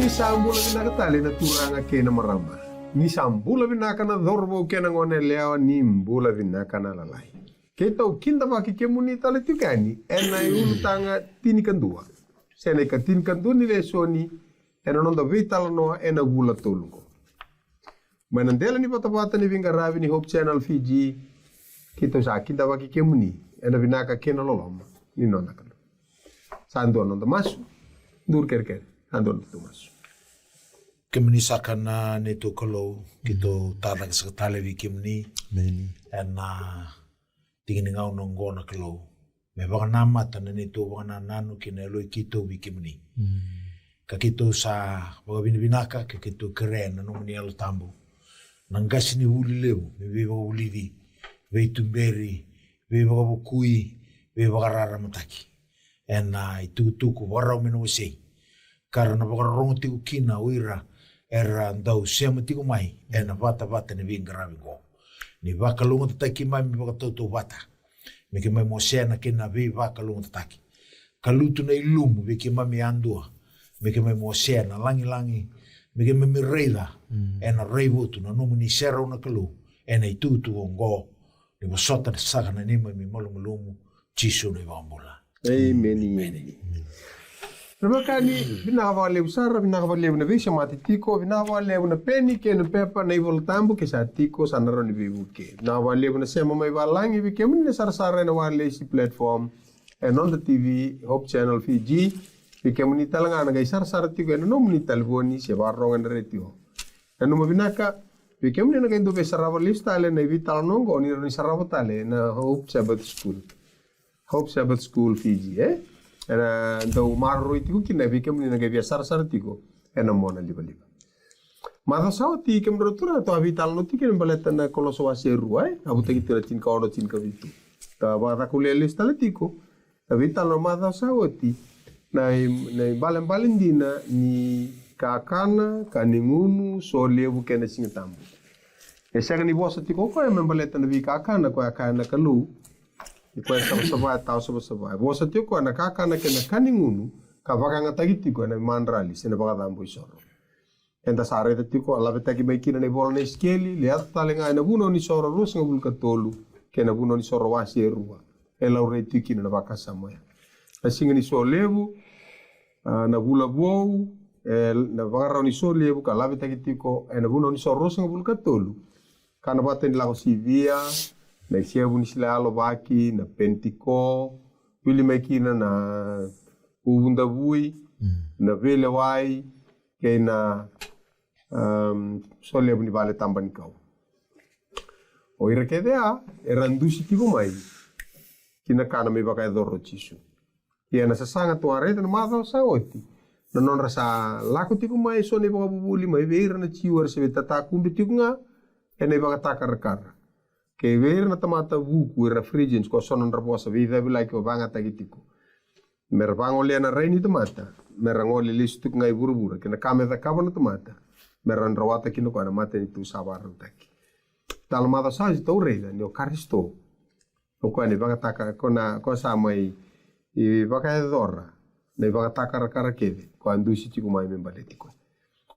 Nisambula vinakatali na turanga kena marama. Nisambula vinakana dhorbo kena ngone lewa nimbula vinakana lalai. Kita ukinda baki kemuni tali tukani ena tanga tini kandua. Sena ka tini kandua ni lesoni ena nonda vitala noa ena gula tolungo. Manandela ni patapata ni vingaravi ni Hope Channel Fiji. Kita usa kinda baki kemuni ena vinaka kena loloma ni nonda kalo. Sando nonda masu dur kerker ando nonda masu. Kemuni sakana ne to kalo kito tata sekatale vi kemuni ena tingin ngau nongona kalo me baka nama tana ne to baka nanu kina loi kito vi kemuni ka kito sa baka binaka ka kito keren no muni alo tambu nangasi ni uli lebu me beba uli vi veitumberi beba bukui beba rara mataki ena itu warau meno sei karena baka rongo tiku kina uira era ndau sema tiku mai ena vata ni vingravi go ni vaka lunga tataki mai mi vaka toto vata me ke mai mosena ke na vi vaka lunga tataki kalutu na ilumu me ke mai andua me ke mai mosena langi me ke mai reida ena reivutu na numu ni sera una kalu ena itutu ngo ni vasota de saka na nima mi malumumu chisu ni vambula amen. Rabakani binawale usara binawale na visha matitiko binawale na peni ke na pepa na ivol tambu ke sa tiko sanaro ni bibuke binawale na sema mai balangi bike mun sara na wale si platform and on the TV Hope Channel Fiji bike mun italanga na sara tiko no mun italboni se barro na retio no binaka bike mun na gendo be sarava listale na vital nongo ni sarava tale na Hope Sabbath School Fiji Era ndau marro itiku kina bike mun na gavia sara tiko ena mona liba. Mada sawa ti kem rotura to avital no tike baleta na koloso waseru abu teki tira tin ka ono tin ka vitu. Ta bada kulele staletiko. Avital no mada sawa ti na balen dina ni kakana kaningunu so levu kena singatambu. Esa ni bosa tiko ko baleta na vi kakana ko akana kalu. Ikuan sama tau sama. Bosa tio ko na kaka na kena kaningunu ka baka ngatagiti ko na mandrali sina baka dambo isoro. Enda sare tio ko ala betaki baikina ne bolne skeli lihat talenga na buno ni soro rus ngabul katolu kena buno ni soro wasi erua. Ela ure tiki na baka samoya. Asinga ni so levu na bula bou na baka ni so levu ka ala betaki tiko na buno ni soro rus ngabul katolu. Kana baten lago sivia na siabu ni sila alo baki na pentiko wili makina na ubunda bui na vele wai ke na solebu ni vale tamban kau o ira kedea erandusi tiko mai kina kana me baka edoro chisu kia na sasanga tuare na madho sa oti na non rasa laku tiko mai so ne baka bubuli mai veira na chiwar se tatakumbi tiko nga ene baka takar ke ver na tamata buku refrigerants ko sonon raposa vida bila ko banga tagitiko merbango le na reini tamata merango le listuk ngai burubura kena kame da kabana tamata meran rawata kino ko na mata itu sabaran taki talmada sa to reida no karisto ko ne banga taka kona ko samai I baka dora ne baka takar karakede ko andusi tiku mai membaletiko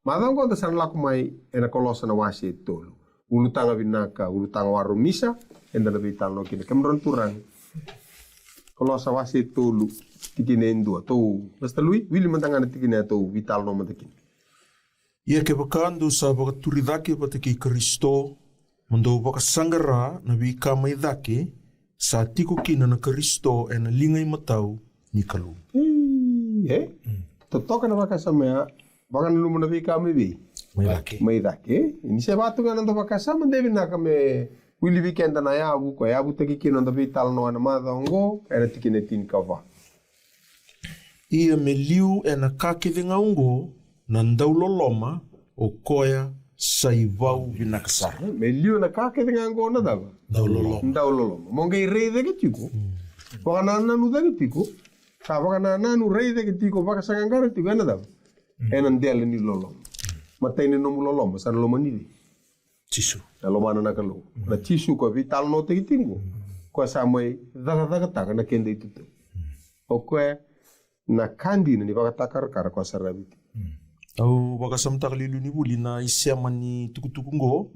madang ko tasan laku mai ena kolosa na wasi tolu ulutanga binaka, ulutanga warumisa, enda lebih talo kini. Kemudian turang, kalau sawasi tolu tikine endua, tau basta lui, wili mantangan tikine tau vital no matakin. Ia ke bakandu sa baka turidake pataki Kristo, mando baka sangara na wika mai dake, sa tiko kina na Kristo ena lingai matau ni kalu. Totoka na baka samaya, baka nalumu na wika mai bi. Mai dake ini se batu kan ando bakasa mandevi na kame wili weekend na ya abu ko ya abu teki kino ando vital no ana madongo era tikine tin kava ia meliu ena kakevenga ungo na ndau loloma o koya saivau vinakasara meliu na kakevenga ungo na dava ndau loloma monge reide ke tiko baka na nu dake tiko ka baka na nu reide ke tiko baka sangangara tiko na dava ena ndele ni loloma Mata ini nomu lolom, sana loma nili. Tisu. Na loma na nakalo. Na tisu ko vital no te kitingo. Ko samai daga taka na kende itu. O ko na kandi ni baka takar kara ko sarabiti. Au wakasamtak lilu ni buli na isiaman ni tukutuku ngo.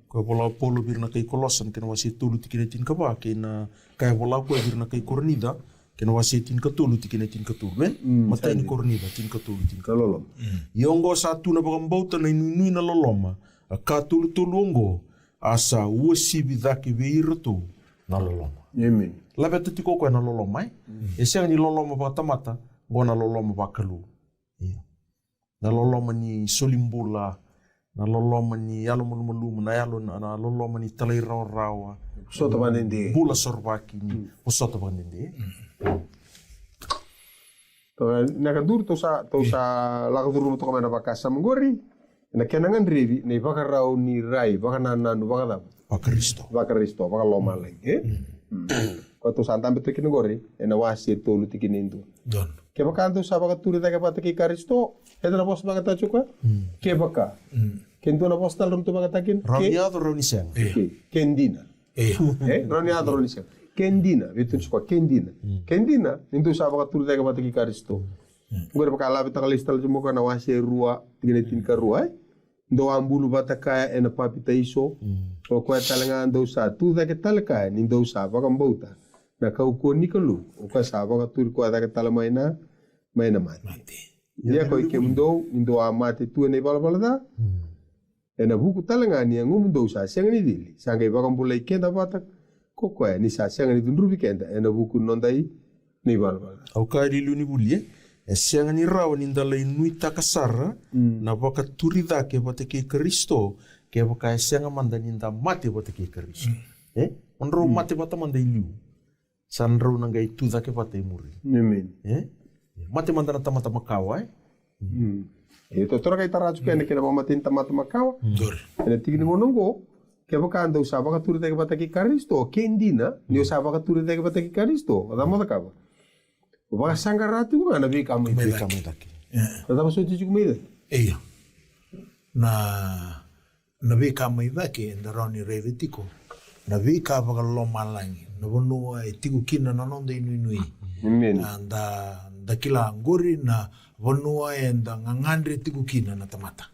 Ko bola polo birna kay Kolosan kena wasi tulu tikinetin ka ba kena kaya bola ko birna kay Kornida kena wasi tin ka tulu tikinetin ka tulu men. Matay ni Kornida tin ka tulu tin ka lolom. Yongo satu na bakambauta na inui na loloma. Ka tulu ngo asa uasi bidaki beiratu na loloma. Amen. Labe tiko ko na loloma e siang ni loloma ba tamata ngo na loloma ba kalu. Na loloma ni solimbula, na loloma ni yalo mulumulu, na yalo na loloma ni talay rawa. Soto panende. Bula sorbaki ni soto panende. Nakadur to sa lakadur to kamana bakasa mengori. Na kenangan revi na bakarau ni rai bakana nu bakada. Bakaristo bakaloma lagi. Ko to santam betu kinogori ena wasi to lu tikinindu. Don. Ke baka sa baka turi daga pata ki Karisto eta na pos baka ta chuka ke baka kento na pos tal rum to baka takin Roniado roniseng kendina roniado roniseng kendina betul chuka kendina into sa baka turi daga pata ki Karisto ngor baka labi ta kalistal jumo kana wase rua tigenetin ka rua ndo ambulu bata kaya ena papita iso o ko talanga ndo sa tu daga talaka ni ndo sa baka mbauta na kau ko nikalu o ka sa baka turi ko daga talamaina maina mati. Dia ko ke mundo indo amate tu ne bala da. Ena buku talanga ni mundo sa senga ni dili. Sanga ba kan bulai kenda bata ko ko ni sa senga ni dundru kenda ena buku nondai ni bala. Au ka lilu ni bulie e senga ni rawa ni ndala inui takasara na baka turida ke bata ke Kristo ke baka senga manda ni nda mate bata ke Kristo. Onro mate bata manda iliu. Sanro nangai tu dake bata muri. Amen. Mate manda na tamata makawa Ito tora kay taraju kaya kena mamatin tamata makawa. Ena tigni ngonongo ke baka anda usaba ka turi dake bata ki Karisto kendina ni usaba ka turi dake bata ki Karisto ada mata kawa. Baka sangarati ko na bi kami dake. Tata maso ti kumida. Iya. Na bi kami dake ndaroni revetiko. Na vi ka baka loma langi. Na bonua e tiku kina na nonde inui. Amen. Da kila ngori na bonua e da ngangandre tiku kina na tamata.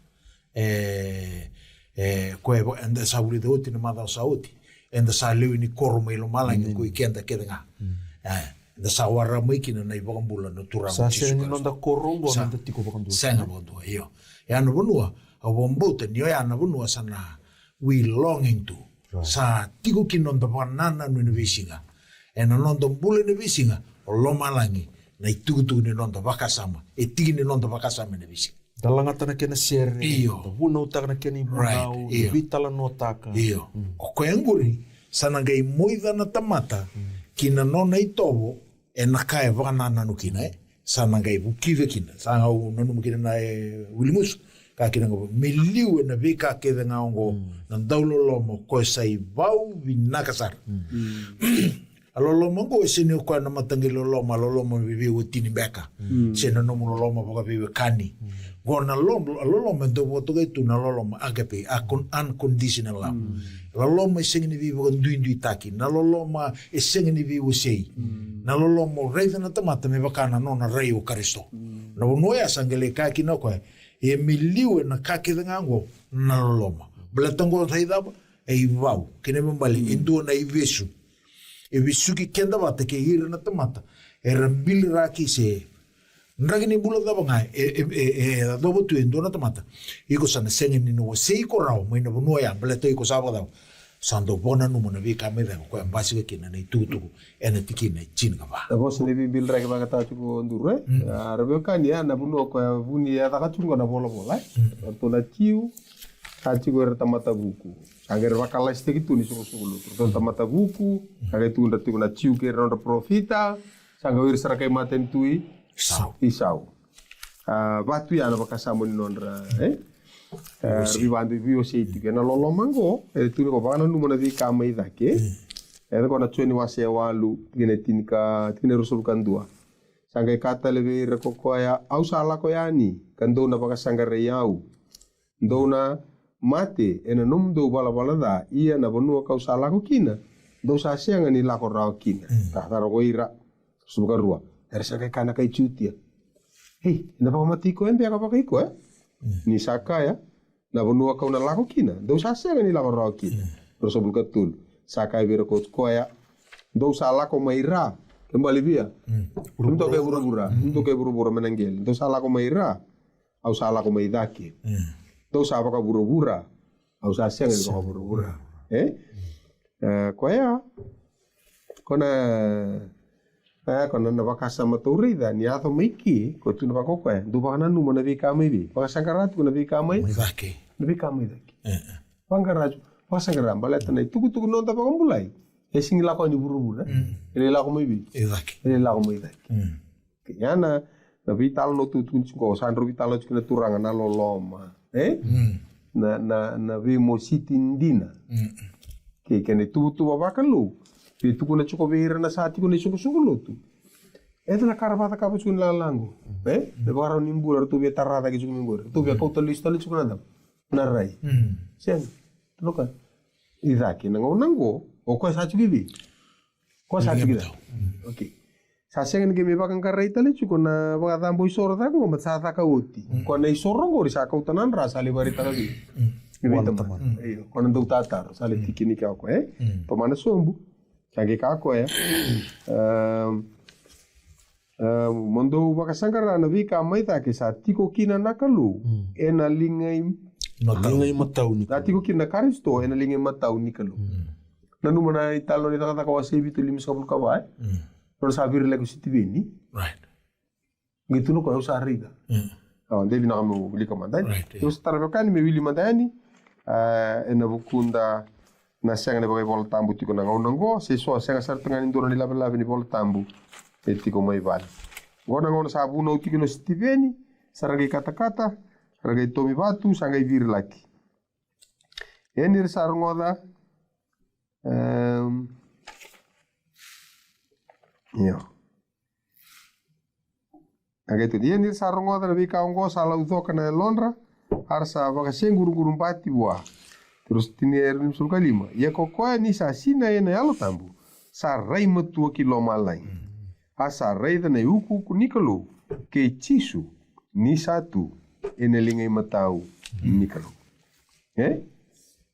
Koe enda sauri de oti na mada sauti. Enda sa lewi ni koro mai lo malangi ko ikenda kedenga. Da sa wara mai kina na ibakambula na turang. Sa seni nonda korongo nonda tiku bakandua. Senga bakandua, iyo. Ya na bonua, awambota niyo ya na bonua sana we longing to. Sa tiku kinonda banana no ni visinga. Na nonda mbule ni visinga o lo malangi na itugu ni nonda bakasama. E tigi ni nonda bakasama ni visinga. Dalangata na kena sere. Iyo. Buna utaka na kena ibunau. Iyo. Vitala no taka. Iyo. O koenguri sana ngai moida na tamata kina nona itobo e nakae banana no kina sana ngai bukive kina. Sana u nonu mukina na Willimus. Ka kina ngo miliu na vika kede ngaongo na daulo lomo ko sai bau vinakasar. Alolo mongo sene ko na matangelo lomo vivi utini beka. Sene no mo lomo boga vivi kani. Gona lomo ndo boto tu na lomo agape unconditional love. Lomo sengni vivi go ndu taki. Na lomo sengni vivi sei. Na lomo reida na tamata me bakana no na rei o Kristo. Na noya sangele ka kino ko e miliu na kake ngango na loloma blatango saidaba e ivau kene mbali indu na ivesu e visuki kenda bata ke hira na tamata e rambili raki se ndagini bula daba ngai dobo tu indu na tamata iko sana sengeni no sei ko rao mai na bonoya blato iko sabada sando bona no mona vi kamera ko ambasi ke na tutu ena tikina chinga ba da bos ne bil rek ba ta ko ndure arabe kan ya na buno ko vuni ya ta chungo na bola to na tiu ta chigo tamata buku agar wakala este gitu ni suku to tamata buku agar tu ndati na tiu ke ronda profita sanga wir sara kai maten tui isau batu ya na bakasamo ni nondra ribandu bio sei tika na lolo mango tu ko bana nu mona vi kamai dake ko na tueni wase walu tine rusul kandua sanga kata lebe reko ko ya au sala ko yani kando na baka sanga reyau ndona mate ena num do bala da ia na bonu ka sala ko kina do sa sianga ni la ko ra kina ta ta ro ira suka rua ersa ka kana kai chutia hey na ba mati ko embe ka ba kai ko Ni sakaya na vanua kauna lako kina. Dau sa senga ni lako rao kina. Rosobul katul. Sakaya vira koya. Dau sa lako maira. Kembali via. Untuk kayak buru-bura. Untuk kayak buru-bura menanggil. Dau sa lako maira. Au sa lako maidaki. Dau sa apa buru-bura. Au sa senga ni lako buru-bura. Koya. Kona na wakasa maturida ni atho maiki ko tu na wakokoe du bana nu mo na vika mai vi wakasangkarat ko na vika mai Maidaki. na vika mai daki wangaraju wakasangkaram baleta na tuku non ta pakambulai e singi la ko ni buru-buru ele la ko mai vi Maidaki. ele la ko mai daki kenyana na vital no tu ko sandro vital no na turanga na loloma na vi mo sitindina ke kene tu wakalu Itu kuna cukup beira na saati kuna sungguh-sungguh lotu. Itu na karabata kapu cukun lalango. Lebaran nimbul tu biar tarada ke cukun nimbul. Tu biar kau telis cukun adam. Narai. Sian. Tu kan. Izaki nango. O kau sahaja bibi. Kau sahaja kita. Okey. Saseng ni kami bakang karai tali cukun na bagatan boy soro tak ko matsata ka uti. Kau na isorong ko risa kau tanan rasa libari tarabi. Bibi teman. Iyo. Kau nanti utatar. Sali tikini kau ko Pemana sombu. Kage kako mondo wakasangkara na vika maita ke sa tiko kina nakalu ena lingai matau ni tiko kina karisto ena lingai matau ni kalu nanu mana italo ni taka taka wasebi tu limis kabul kawai nol sabir lego sitiveni Right. gitu no ko usarida devi na kamu beli kamandani terus tarabakani me wili mandani ena bukunda na senga ne bagai bola tambu tiko na ngau se so senga sar tengah indura ni labe ni bola tambu e tiko mai vale ngau sabu no tiko no stiveni sarangai kata-kata sarangai tomi batu sangai vir laki enir sar ngoda agak itu dia enir sar ngoda nabi kaunggo salau to kana lonra harsa baga senguru-guru pati buah Terus tini erim sulka lima. Ya kokoa ni sa sina ena yalo tambu. Sa rai matua ki loma lai. Asa rai dana uku kunikalo. Ke cisu ni satu ena lingai matau nikalo.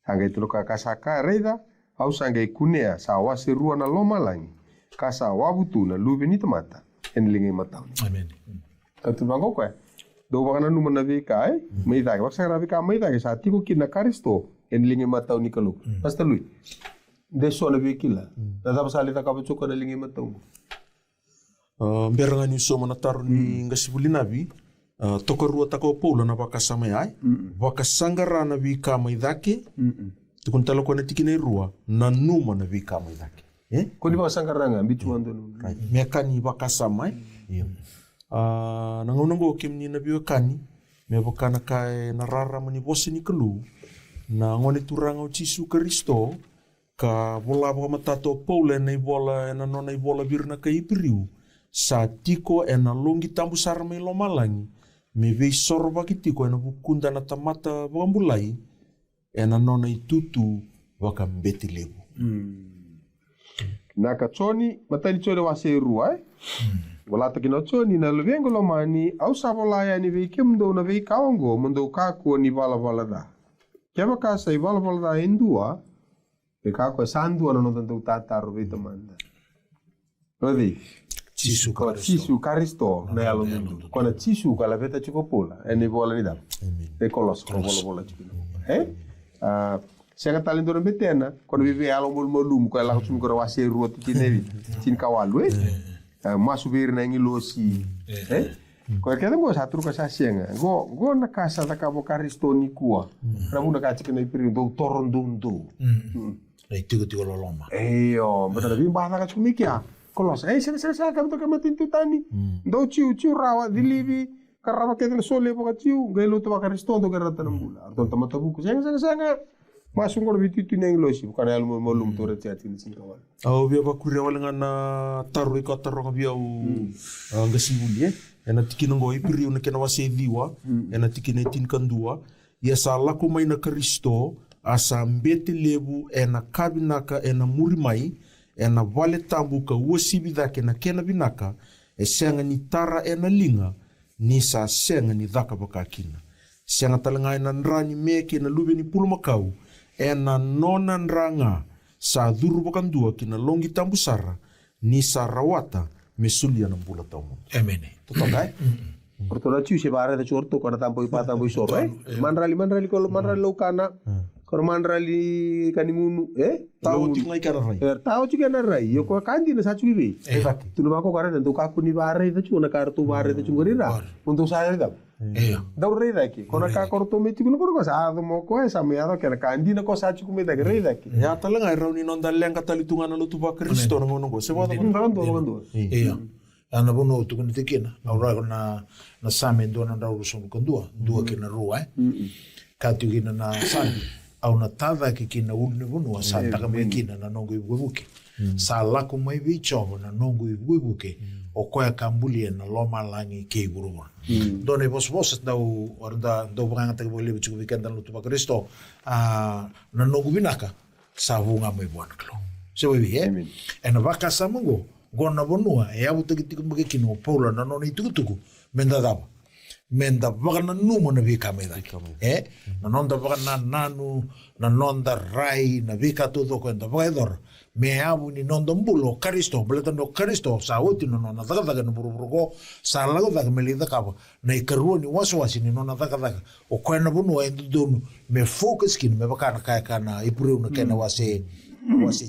Sanggai tulu kakasaka reida. Au sanggai kunea sa wase rua na loma lai. Kasa wabutu na luve ni temata. Ena lingai matau. Amen. Tatu bangko koe. Do bakana numa na vika maitake. Waksa vika maitake sa tiko kina karisto. En lingi matau ni kalu. Pasta lui. Deso na bikila. Nada salita ka pacuka na lingi matau. Beranga ni so manataru ni ngasibuli nabi. Tokarua tako paula na wakasama ai. Wakasangara na vika maidake. Tukun talo ko na tikine rua na numa na vika maidake. Ko di wakasangara nga bitu ando. Mekani wakasama nangonongo kimni na biwakani. Me wakana kai narara mani bosi ni kalu. Na ngone turanga o Jisu Kristo ka vola ba matato Paul na bola na nona bola birna ka Ibriu sa tiko ena longi tambu sar me lo malangi me ve sorba kitiko ena bukunda na tamata bambulai ena nona itutu waka mbeti lebu na ka choni matani chore wase ruai wala ta kino choni na luvengo lo mani au sa vola ya ni ve kimdo na ve kaongo mundo ka ko ni vala da Kaya kasa iwala da indua, kako sandu ano tanto tataru vita manda. Odi. Jisu Karisto na yalo mundu. Kona Jisu kala veta chikopola, eni bola ni dam. E kolos ko bola chikopola. Senga talindora betena, kona vive yalo molum ko la kusum ko wase ruot tinevi, tin kawalu masu vir na ngilosi. Ko kaya ngo satu ka sasenga go na casa da cabo Karisto ni kuwa rabu na kachi kana ipiri do torondundu tiko loloma betul lebih bahasa ka chumikia kolos sesa ka to ka matintu tani do chiu rawa dilivi karaba ke den sole po ka chiu gelo to Karisto to garata nambula to tamata buku senga masuk ngor vititu neng losi bukan al molum to recati ni singkawal au bia bakure wala na taru ko taronga bia ngasibuli ena tikina ngo ipiri una kena wase diwa ena tikina tin kandua ya salaku mai na Kristo asa mbete lebu ena kabinaka ena murimai ena vale tambu ka wosibida kena binaka e senga ni tara ena linga ni sa senga ni dhaka bakakina Sianga talangai na nrani meke na lube ni pulumakau. E na nona nranga sa dhuru bakandua kina longi tambusara ni sa rawata mesulia na mbula taumu. Amen. Totokai? Ortola ciu se bare da chorto kana tampo ipatamboi soro manrali kolo manrali lokana kono manrali kaningunu Tau tikungai kara rai. tao ciu kana rai yo ko kandi na sacu ibe tunu bako kara dan to kapuni bare da ciu na kartu bare da ciu gorira untuk saya da daure da ki kono ka korto me ciu ko sa do mo ko esa me ado kana kandi na ko sacu me da gre da ki Ya talangai rauni nonda lenga talitunga na lutu ba Kristo na ngono go. Se wada ngando Ana bono tu kun tikina aura na same ndo na ndau so ko dua kina rua ka tu kina na same au na tava ki kina ulne bono sa ta ka me kina na nongo ibuke sa la ko mai bicho na nongo ibuke o ko ya kambuli na loma langi ke buru done vos dau orda do branga ta bo le bicho weekend no tu pa Kristo na nongo binaka sa vunga mai buana klo se we na vaka samungo gona bonua e abu tiki mbake kino paula na noni tukutuku menda daba menda bagana numo na vika meda na nonda bagana nanu na nonda rai na vika todo kwenda baidor me abu ni nonda mbulo Kristo bleta no Kristo sa oti no na daga no burugo sa lago daga melida kaba na ikaru ni waswasi ni nona daga o kwena bonua endu me focus kin me bakana kaya kana ipuru na kena wase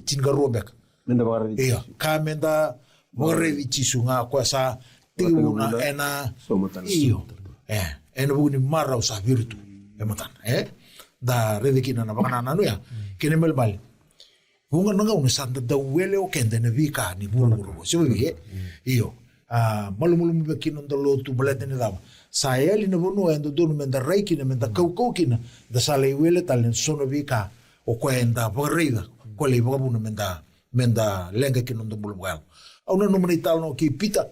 chingaru beka menda bare iya ka menda more vichisu nga kwa sa tiuna ena iyo ena buguni mara usa virtu ematan da redekina na bakana nanu ya kene melbal bunga nanga unisanda da wele o kende na vika ni buru so iyo malumulu bekino ndolo tu blete ni dava sa eli na bono endo donu menda reiki na menda kaukokina da sale wele talen sono vika o kwenda barreida ko le buguna menda lenga ki non bulu bgal au na nomani tal no ki pita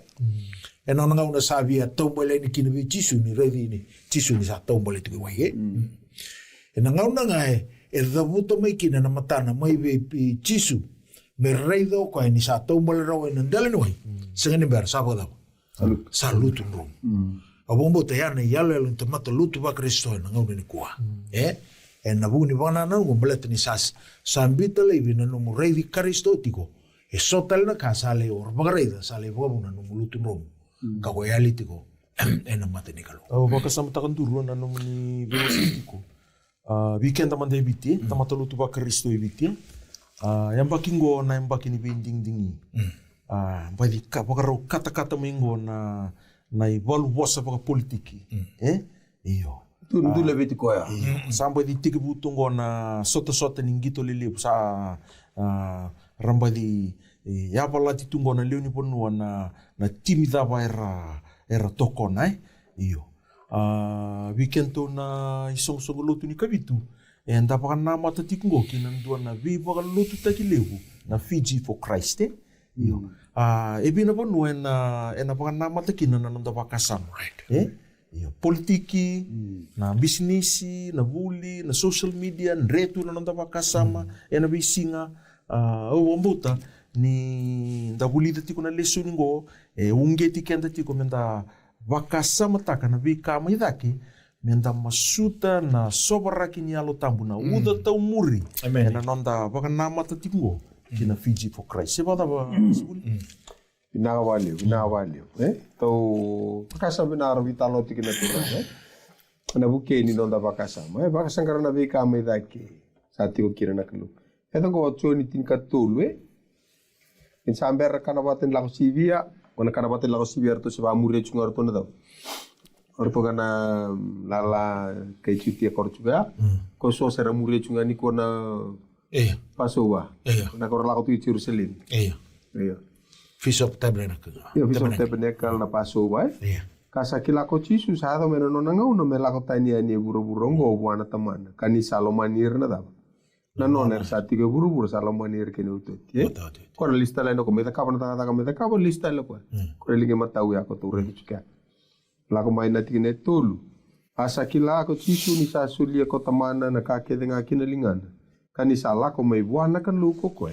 e na nga una sabia tombole ni kini bichisu ni redi ni chisu ni sa tombole tu wai e na nga una nga e dabuto mai kina na matana mai be chisu me reido ko ni sa tombole ro en ndele no sengeni ber saboda salutu no abombo te yana yalo el tomato lutu ba Kristo na nga una ni kwa e na buni bana na ngo blete ni sas sambita le vina no murei di Kristotiko e sotal na kasale or bagreda sale bobu na no mulutu rom ka go yalitiko e na mateni kalo o baka samta kan duru na no ni velocitiko weekend mande biti tamata lutu ba Kristo ibiti yang bakingo na yang bakini binding dingi badi ka bakaro kata-kata mingo na ivalu bosa baka politiki iyo tu lebe ti koya sampai di tiki butungo na sota ningito lili sa ramba di ya pala ti tungo na leoni ponua na timi dava era toko na iyo weekend to na isong lotu ni kabitu e anda pa na mata tikungo kinandua na viva lotu takilevu na Fiji for Christ iyo ebina ponua na pa na mata kinana nanda pa kasam politiki na bisnisi na vuli na social media nretu na nanda pakasama na bisinga o ambuta ni ndavuli tiko na leso ningo ungeti kenda tiko menda vakasama taka na vika maidaki menda masuta na sobaraki ni alo tambu na uda tau muri na nanda vakanama tatiko kina Fiji for Christ sebada ba Vinawalio. Tau pakasa binaro vitalo tikina tura. Na buke ni nonda pakasa. Pakasa karena vika me daki. Sati o kira naklu. Eto ko choni tinka tulu in samber kana baten lako sivia, kona kana baten lako sivia to seba mure chungar to nado. Orpo kana lala kai chutia korchuga. Ko so sera mure chungani kona Passover. Na kora lako tu Jerusalem. Feast of Tabernacle. Feast of Tabernacle na Passover. Kasa kilako chisu sa ato meno nona ngau no me lako tania ni buru-buru ngo buana tamana. Kani salomanir na dava. Na noner sa tiga buru-buru salomanir kene utot. Kora lista lain ko meta kapan tanga meta kapan lista lo ko. Kora linge matau ya ko tu reduka. Lako mai na tigene tolu. Asa kilako chisu ni sa sulia ko tamana na kake denga kinalingana. Kani salako mai buana kan luko ko.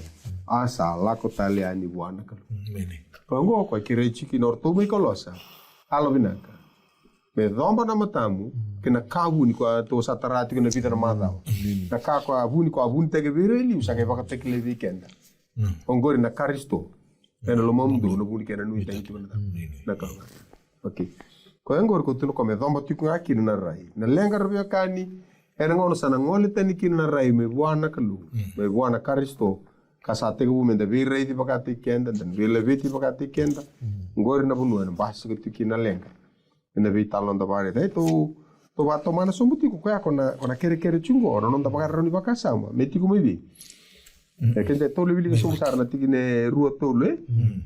Asa lako taliani buana kan. Mene. Pango ko kire chiki norto mai kolosa. Alo binaka. Me dhomba na matamu, kena kawuni kwa to satarati kena vita na madhao. Na kwa avuni tege vire ili usake waka teke le weekenda. Ongori na karisto. Ena lo mamdu na vuni kena nui tangi kena na kawa. Okay. Kwa engor ko tulo ko me dhomba tiku ngaki na rai. Na lenga rabia kani, ena ngono sana ngole tani kina na rai me buana kalu. Me buana karisto. Kasate ko menda vire di pakati kenda, dan vire viti pakati kenda. Ngori na vunu na basi ko tiki na lenga. Ina vi talon da bare dai to va tomana sombuti ko ya kona kere chungo no non da bagara ni bakasama meti ko mevi e kende to le vili so sar na tigine ruo to le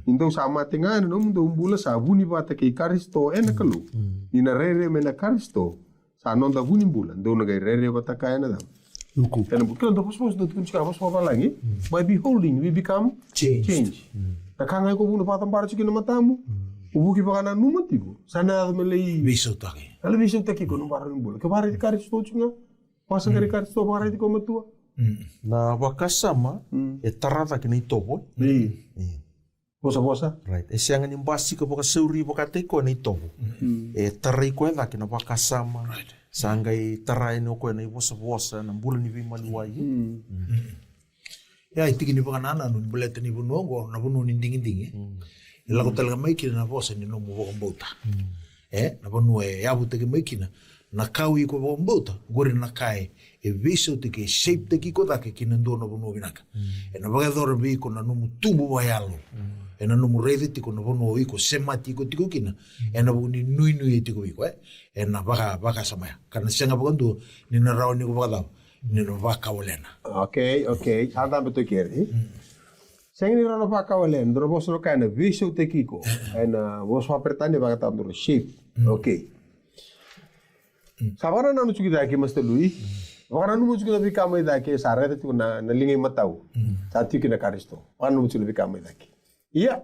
indo sama tinga no mundo umbula sa vuni vata ke karisto ena kalu ina rere mena karisto sa non da vuni mbula ndo na gai rere vata ka ena da uku ena bukan do pos do tun chika pos pa langi by beholding we become change ta kanga ko bunu patam para chikina matamu ubuki pakana numatigo sana melei Viso taki. Ala viso taki ko no barang bola. Ke bare di karisto chunga. Pasa kari karisto bare di ko matua. Na wakasama e tarata ki nei tobo. Bosa. Right. E sianga ni mbasi ko boka seuri boka te ko nei tobo. E tarai ko da ki na wakasama. Sanga i tarai no ko nei bosa na mbula ni vimali wai. Ya itiki ni pakanana no buleta ni bunongo na bunu ni ndingi. Ila ko talaga mai kina na bosa ni no mo mbota. Na bunu ya buteke mai kina na kawi ko mbota gore na kai e viso te ke shape te ki ko da ke kina ndo na bunu vinaka. Na baga dor bi ko na no mutumbu wa yalo. Na no mo rede ti ko na bunu iko semati ko tiko kina. Na bunu nui e tiko iko na baga sama kana senga bondo ni na raoni ko baga da ni no vaka olena. Okay. Hada beto kere. Sengni rano vaka olena, dro boso lo kana viso te kiko. Na boso apertani baga tam dro shape. Okay. Sabana na nuchuki da ke master lui. Wakana nu nuchuki da bika mai da ke sarete tu na lingai matau. Satu kina karisto. Wakana nu nuchuki da bika mai da ke. Iya.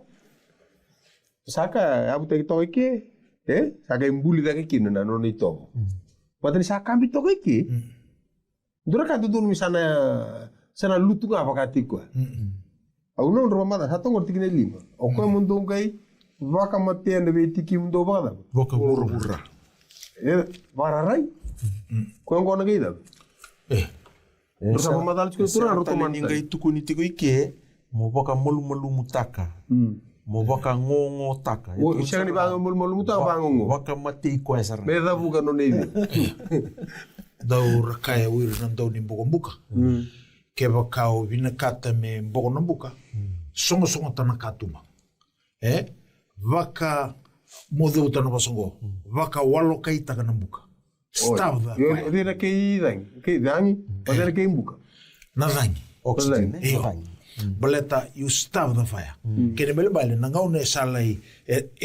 Saka abu te to ke, saka imbuli da ke kina na no ni to. Padani saka ambi to ke. Dura ka tutu sana lutu nga pakati ko. Au non roma da satu ngorti kina 5. O ko mundo ngai vaka mate ande tiki mundo bada. Boka burra. Vararai. Ko ngona ngai da. Terus apa madal chiko tura ro tomani ngai tuku ni tiko ike mo boka molu mutaka. Mo boka ngongo taka. O siang ni bango molu mutaka bango. Boka mate ko esar. Beda buka no nei. Dau rakaya wiri na dau ni mbuka. Ke wakao vina kata me mbogo na mbuka. Songo tana katuma. Waka modeu tana basongo. Waka walo kai taka na mbuka. Stava da. Dera kei dangi. Dera kei mbuka. Na dangi. Oxygen. Baleta you stava da fire. Kene mele bale na ngau ne salai.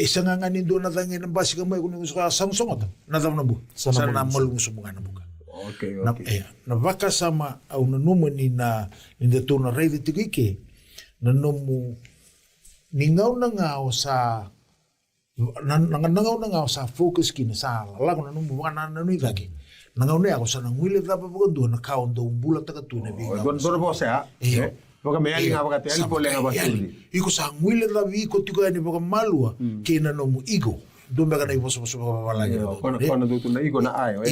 Sanga ngani do na dangi na basika mai kuni usuka samsongo ta. Na dam na mbuka. Sana malu musumunga na mbuka. Okay. Na waka sama au na numu ni na tona reide tikike na numu ni ngau na ngau sa ngau na ngau sa focus kina sa lago na numu waka na nui daki na ngau ne ako sa na ngwile dhapa pagandua na kao ndo umbula taka tu na biga Dona bosa ya? Baka may aling nga baka te alipole nga basuri. Iko sa ngwile dhapa iko tiko yani baka malua kina numu iko Dumbe kana ipo so balagi. Kono do na iko na ayo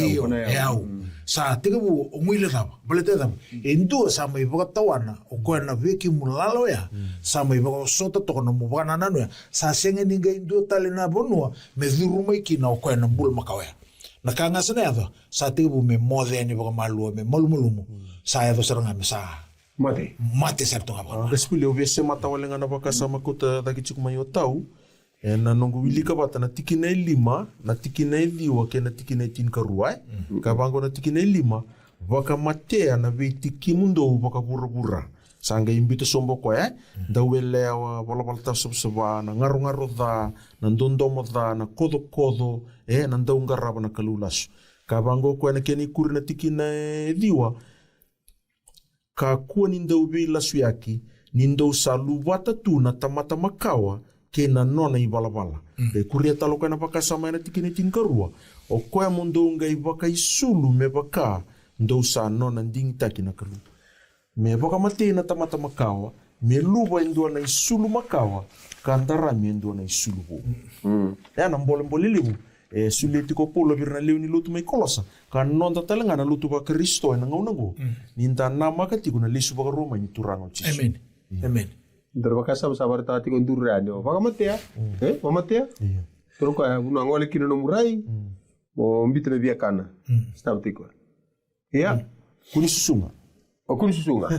sa tiga bu omwile tama balete tama endu sa mai boka tawana o ko na veki mulalo ya sa mai boka sota to no mo bana nanu ya sa senge ninga endu tale na bonua me duru mai kina o ko na bul makawaya na kanga sana ya sa tiga bu me mode ni boka malu me molmulumu sa ya do seranga me sa mate certo ngaba respile o vese mata walenga na boka sama kota daki chiku mai o tau na nongo wilika bata na tikina 5 na tikina 2 ke na tikina 10 karua ka bango na tikina 5 vaka matea na ve tiki mundo vaka pura sanga imbito sombo ko da wele wa bola balta subsaba na ngaru da na ndondomo da na kodo na ndaunga raba na kalulas ka bango ko na keni kuri na tikina 2 ka kuwa ni ndau be lasu yaki ni ndau saluvata tu na tamata makawa ke na nona i balabala. Pe kuria talo kana baka sama na tikine tinkarua. O koe mondo ngai baka isulu me baka ndou sa nona ndingi taki na kalu. Me baka mate na tamata makawa, me luba indua na isulu makawa, kandara me indua na isulu ho. Na mbole libu. E suli tiko pula virna leu ni lutu mai kolosa. Ka non ta talanga na lutu ba Kristo e na ngau. Ninta nama ka tiko na lisu ba Roma ni turango Jesu. Amen. Amen. Terbakasa sabar tati kon durani o pagamatea mamatea toro ka una ngole kino no murai o mbitna via kana stamtiko ya Kuni susunga. o kun susunga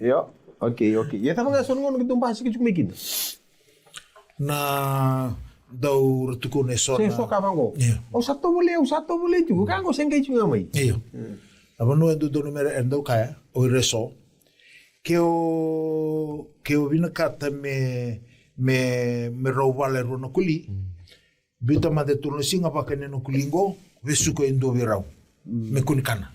ya okay ya tama nga sono ngono kitumba sik mekin Na dau ratuko ne sona. so ka bango o sato bole tu ka ngo sengai chunga mai Iyo. Aba no endo do numero endo kaya o reso. Que o vina kata me rovale rono kuli. Bita ma de turno singa pa kene no kulingo vesuko endo virau. Me kunikana.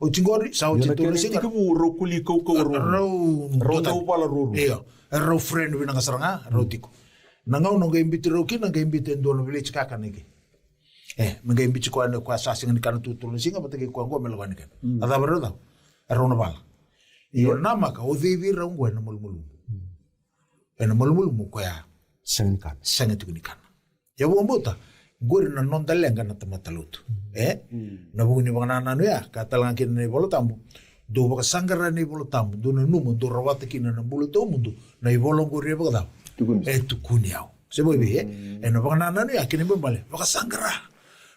O tingori sa o turno singa. Tika bu ro kuli ko ro tau pala ro. Iyo. Ro friend vina kasaranga ro tiko. Nangau no game bit ro kina game bit endo no village kaka niki. Me game bit ko ane kwa sasing ni kana tu turno singa pa teke kwa ngo melwani kan. Ada berada. Ro no bala. Iyo nama ka o vivi raungu ena mulmulu. Ena mulmulu mo kaya Senkan. sanga tukunikana. Ya bumbota gori na nonda lenga na tamatalutu. Na buguni bangana nanu ya katalangan kina ni bolo tambu. Do baka sangara ni bolo tambu. Do na numu do rawata kina na bolo to mundu. Na ibolong gori baka daw. Tukuni au. Sebo ibi ena bangana nanu ya kini bambale. Baka sangara.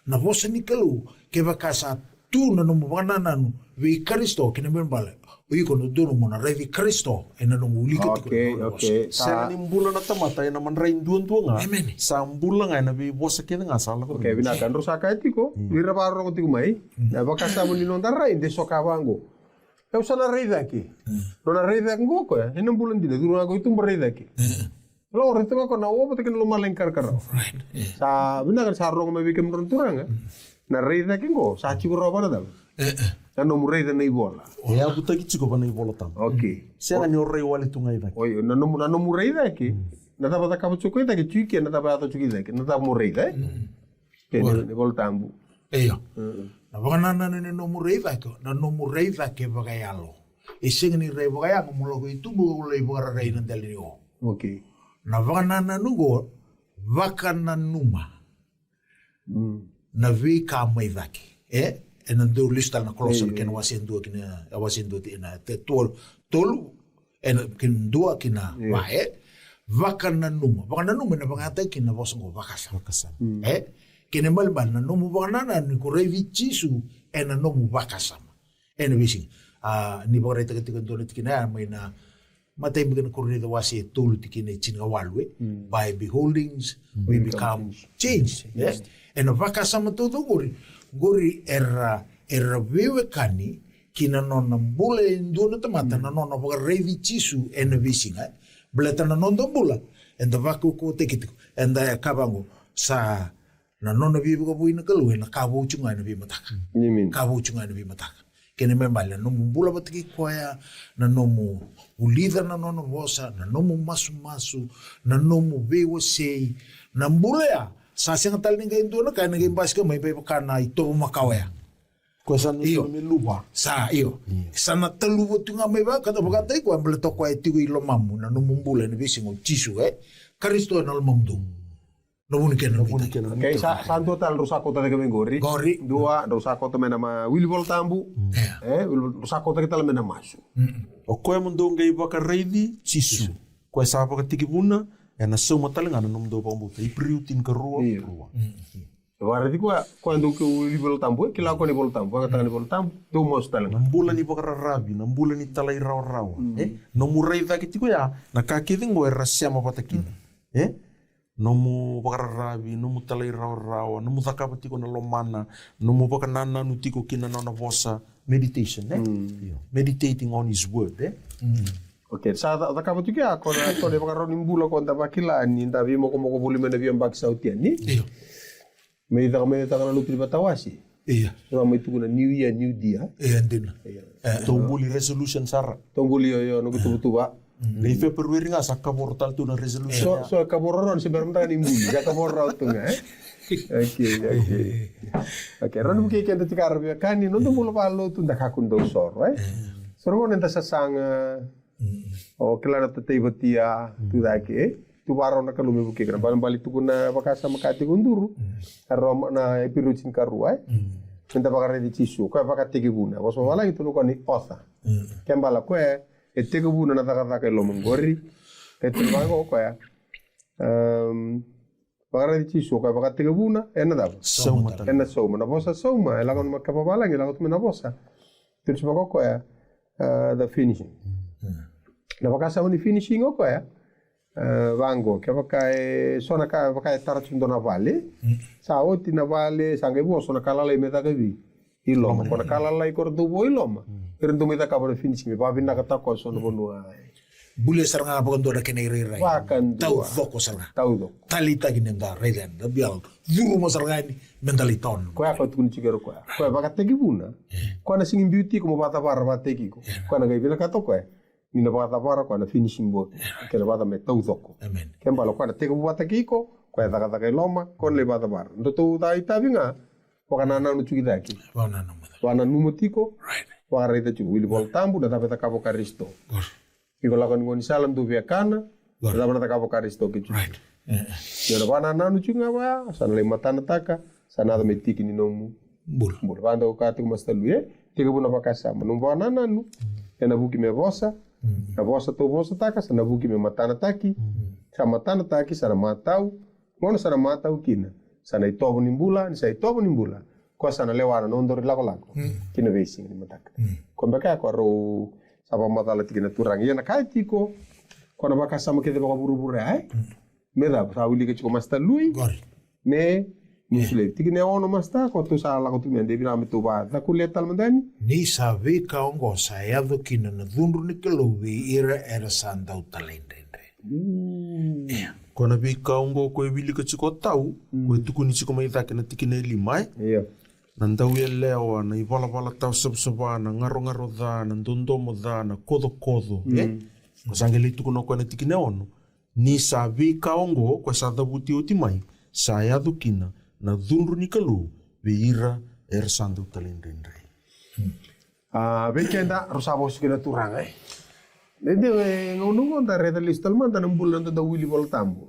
Na bosa ni kalu ke baka sa tu na numu bangana nanu vi Kristo kini bambale. Ui kono dono mona revi Kristo ena no mulika okay Sa ni mbula na tamata ena man rain duan tuanga. Amen. Sa mbula nga ena bi bosa kena nga sala ko. okay bina kan rosaka etiko vira baro ko tiku mai na bakasa mo ni nonda rai de soka bango eu sana rei daqui dona rei daqui ngoko ya ena bulan dina duru ako itu rei daqui lo reto ko na o bote ken lo malen karkara sa bina kan sarro ko mai bikem turanga na rei daqui ngo sa chi ko roba na no murei da nei bola. E a buta ki chiko bana i bola tam. Okay. Se nga ni orrei wale tunga i daki. Oi, na no murei da ki. Na tava da kabu choko da ki tuki na tava da tuki da ki. Na tava murei da. Ke ni bola tambu. Eyo. Na bana na no murei da ko. Na no murei da ke bagayalo. E singa ni rei bagayang mo logo itu mo le bagara rei na dali o. Okay. Na bana na nugo vakana numa. Na vi ka mai daki. En dan do lista na closer ken wasindo kina wasindo tina te tolu en ken dua kina wae vakana numa na bangata kina bosongo vakasa kene malban na nomu vakana ni ko revi chisu en na nomu vakasa en vising ni bore te do kina mai na matai bigan korrida wasi tolu tikine chinga walwe by beholdings we become changed en vakasa todo gori era vive kani kina nona bula induna tamata na nona baka revi chisu ena visinga bleta na nona bula enda vaku ko tekitiko enda kabango sa na nona vive ko buina kalu ena kabu chunga ena vi mataka kabu chunga ena vi mataka kene membala no bula batiki koya na nomu ulida na nona vosa na nomu masu na nomu vewo sei na mbulea sa siyang tal ninga induna kaya naging baska may kana ito makawaya. Kuasa nusu mi lupa. Sa iyo. Sa natalubo tu nga may ba kada bagatay ko ang balato ko ay tigo ilomamu na numumbula na bising o chisu Kristo na lumamdo. Nabunin ka na kita. Okay, santo tal rusako talaga may gori. Dua rusako to may nama wilbol tambu. Rusako talaga may namasu. O koe mundo ngai baka reidi chisu. Koe sa baka tikibuna. E na sau matalenga na num do pambuta i priutin ka rua. Berarti quando que o livro tambo que lá quando o tambo agora tá no tambo tu mostra lá nambula ni bakara rabi nambula ni talai raw no murai da kitiko ya na ka kidingo era siama patakina no mu bakara rabi no mu talai raw no mu zakapa tiko na lomana no mu bakana na nutiko kina na vosa meditation meditating on his word Okay, sa da ka tu kia ko na to de bakara nimbula ko ndaba kila ni ndavi mo ko buli mena vi ambak sautia ni me da na lupi batawasi so mai tu na new year new dia ndina tombuli resolution sara tombuli yo no kutu ba nei februari nga sa kabortal tu na resolution so kaborron se bermta nimbuli ja kaborra tu nga okay ron ke kenda tikar kan ni no mulo palo tu nda kakun do sor so ron nda sasanga o klara te batia tu da ke tu waro na kalume buke kira bali tu kuna bakasa makati kunduru aroma na epiruchin karuai minta bakare di cisu ko bakate ki buna waso wala itu ko ni otha kembala ko ete ko buna na taka ke lo mongori ete bago ko ya bakare di cisu ko bakate ki buna ena da ena soma na bosa soma ela kon makapabala ngi la ko na bosa terus bago ko ya the finishing na bakasa ni finishing ko ya vango che vakai sona ka vakai tarachundo na vale sa oti na vale sangue bo sona kala le meta gavi iloma kona kala lai kor do bo iloma irendo meta ka bore finishing me babina ka ta ko sona bonua bule saranga pa kondo na kene rai vakan tau doko saranga tau do talita ginenda reiden da bial duru mo saranga ni mentaliton ko ya ko tun chigero ko ko vakate gibuna ko na singing beauty ko mo bata bar bateki ko ko na gavi na ka to ko ni na bata para ko na finishing board ke na bata me tau doko amen kembalo ko na te ko bata kiko ko ya taka taka loma ko le bata bar ndo tu dai tavinga ko kana na nuchu kidaki wana numotiko right wa reta chu wili bol tambu da tapeta kapo karisto iko lakon ngoni salam tu via kana da tapeta kapo karisto ke chu right yo na wana na nuchu ngawa sana le matana taka sana da metiki ni nomu bul banda ko kati ko mastalu te ko buna pakasa manumba na nanu ena buki me vosa na vosa to vosa taka sana buki me matana taki sa matana taki sana matau ngono sana matau kina sana itobo nimbula ni sa itobo nimbula ko sana lewana no ndori lako kina vesing ni mataka ko beka ko ro sapa matala tikina turang yana kaitiko ko na baka sama kete baka buru-buru ai me da sa wili ke chiko masta lui me musle tikine ono masta ko tu sala ko tu me de bina me tu ba ta kuletal mandani ni sabe ka ongo sa ya do kina na dunru ni kelowi era sanda utalende Kona vi kaungo ko e wili ka chiko tau, ko e tuku ni chiko mai thake na tikine limai. Na ndau e leo ana i wala tau sabsaba na ngaro dha na ndondomo dha na kodo. Ko sangeli tuku no ko na tikine ono. Ni sa vi kaungo ko sa dhabuti o timai, sa ya dukina na dhunru ni kalu vi ira er sanda utalendendre. Bekenda rosabo sikina turang Nende ngonungo da reda listal man da nambulan da wili bol tambo.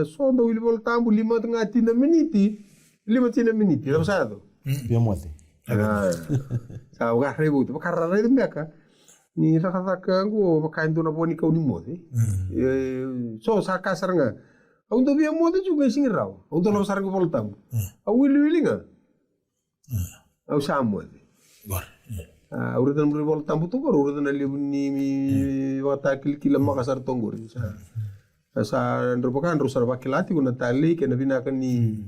So da wili bol tambo 5 meniti. Dapat satu. Pia mote. Sa uga rebu tu karra reda mbeka. Ni taka ngo bakain tu na boni kau ni mote. So sa kasar nga. Ang to bia mote juga singiraw. Ang to labas ko bol tambo. Wili nga. Au sa mote. Urutan bol tambu tu baru urutan alibuni mi wata kila makasar tonggori sa ndropakan rusar bakilati kuna tali kena bina kan ni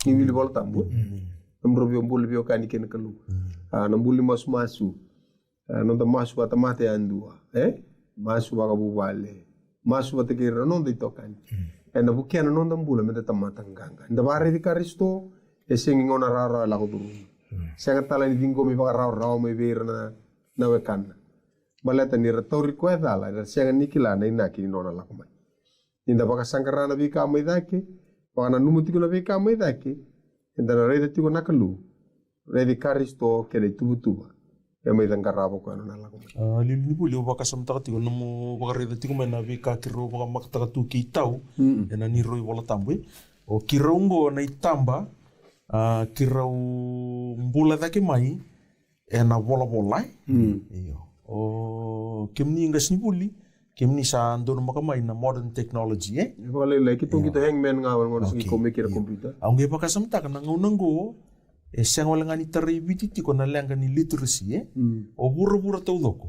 wili bol tambu ndrobi ombul bio kan ken kalu nambuli masu nonda masu bata mate andua masu baka bubale masu bata kira nonda itokan ena bukiana nonda mbula meta tamata nganga nda bare di karisto esengi ngona rara la kuduru sangat tala ni dingo mi baka raw mi bir na wekan baleta ni retori ko dala da sangat nikila na inaki nona la kuma inda baka sangarana bi ka mai dake wana numuti ko na bi ka mai dake inda na rede tiko nakalu rede karisto kele tubutuba ya mai dangarabo ko na la kuma Lili ni buli baka samta tiko namo baka rede tiko mai na bi ka kiro baka makta tu ki tau ena ni roi wala tambu o kirongo na itamba kirau mbula dake mai na bola iyo o kemni ngas ni buli kemni sa ando maka mai na modern technology wala like itong kita hangman nga wala sige ko mekira computer ang ge baka samta kana ngonango sang wala ngani taribiti ko na langa ni literacy o bura tau doko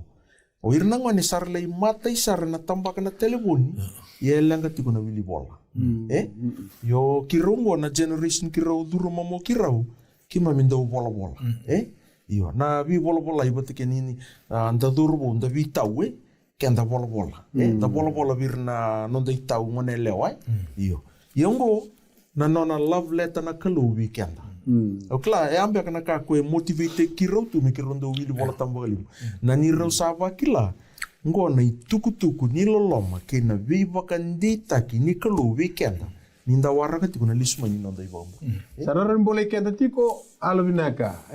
o irnang mani sarlay matay sar na tambaka na telefon ye langa tiko na wili bola yo kirungo na generation kirau duro mamo kirau kima minda bola yo na vi bola iba tike nini anda durbo anda vi tau kenda bola da bola virna nonda itau ngone lewa yo yongo na nona love letter na kalu weekend o kla e ambe kana ka ko motivate kirau tu me kirondo wili bola tambali na ni rau sava kila ngona itukutuku ni loloma ke na viva kandita ki ni kalu weekend ninda waraka tiko na lisma ni nanda ibamba. Sararan boleh kenda tiko alavinaka.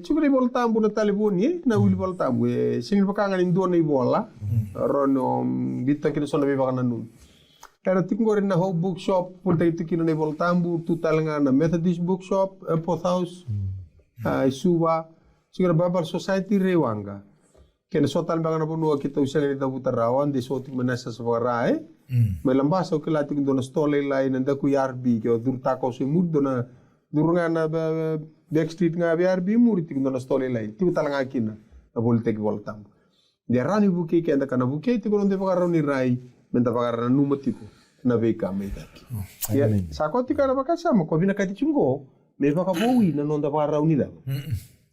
Cuma bola tambu na taliboni na uli bola tambu. Singil pakangan indo na ibola. Rono bita kina sona biba kana nun. Kaya tiko ngore na Hope Bookshop punta itu kina na bola tambu tutalanga na Methodist Bookshop, Earth House, Suba, Singil Bible Society Rewanga. Kena sotal bangana bonua kita usang ni tabu tarawan di sotik menasa sebarai. Melambasa ke lati dona stole lain nanda ku yarbi ke dur tako se mud dona durunga na backstreet nga yarbi muri tik dona stole lain tu talanga kina na bolte ke voltam dia rani buke ke anda kana buke ti kono de pagara ni rai menta pagara numa tipo na veka meta ya sakoti kana bakasa mo ko bina kati chungo me baka bowi na nonda pagara unida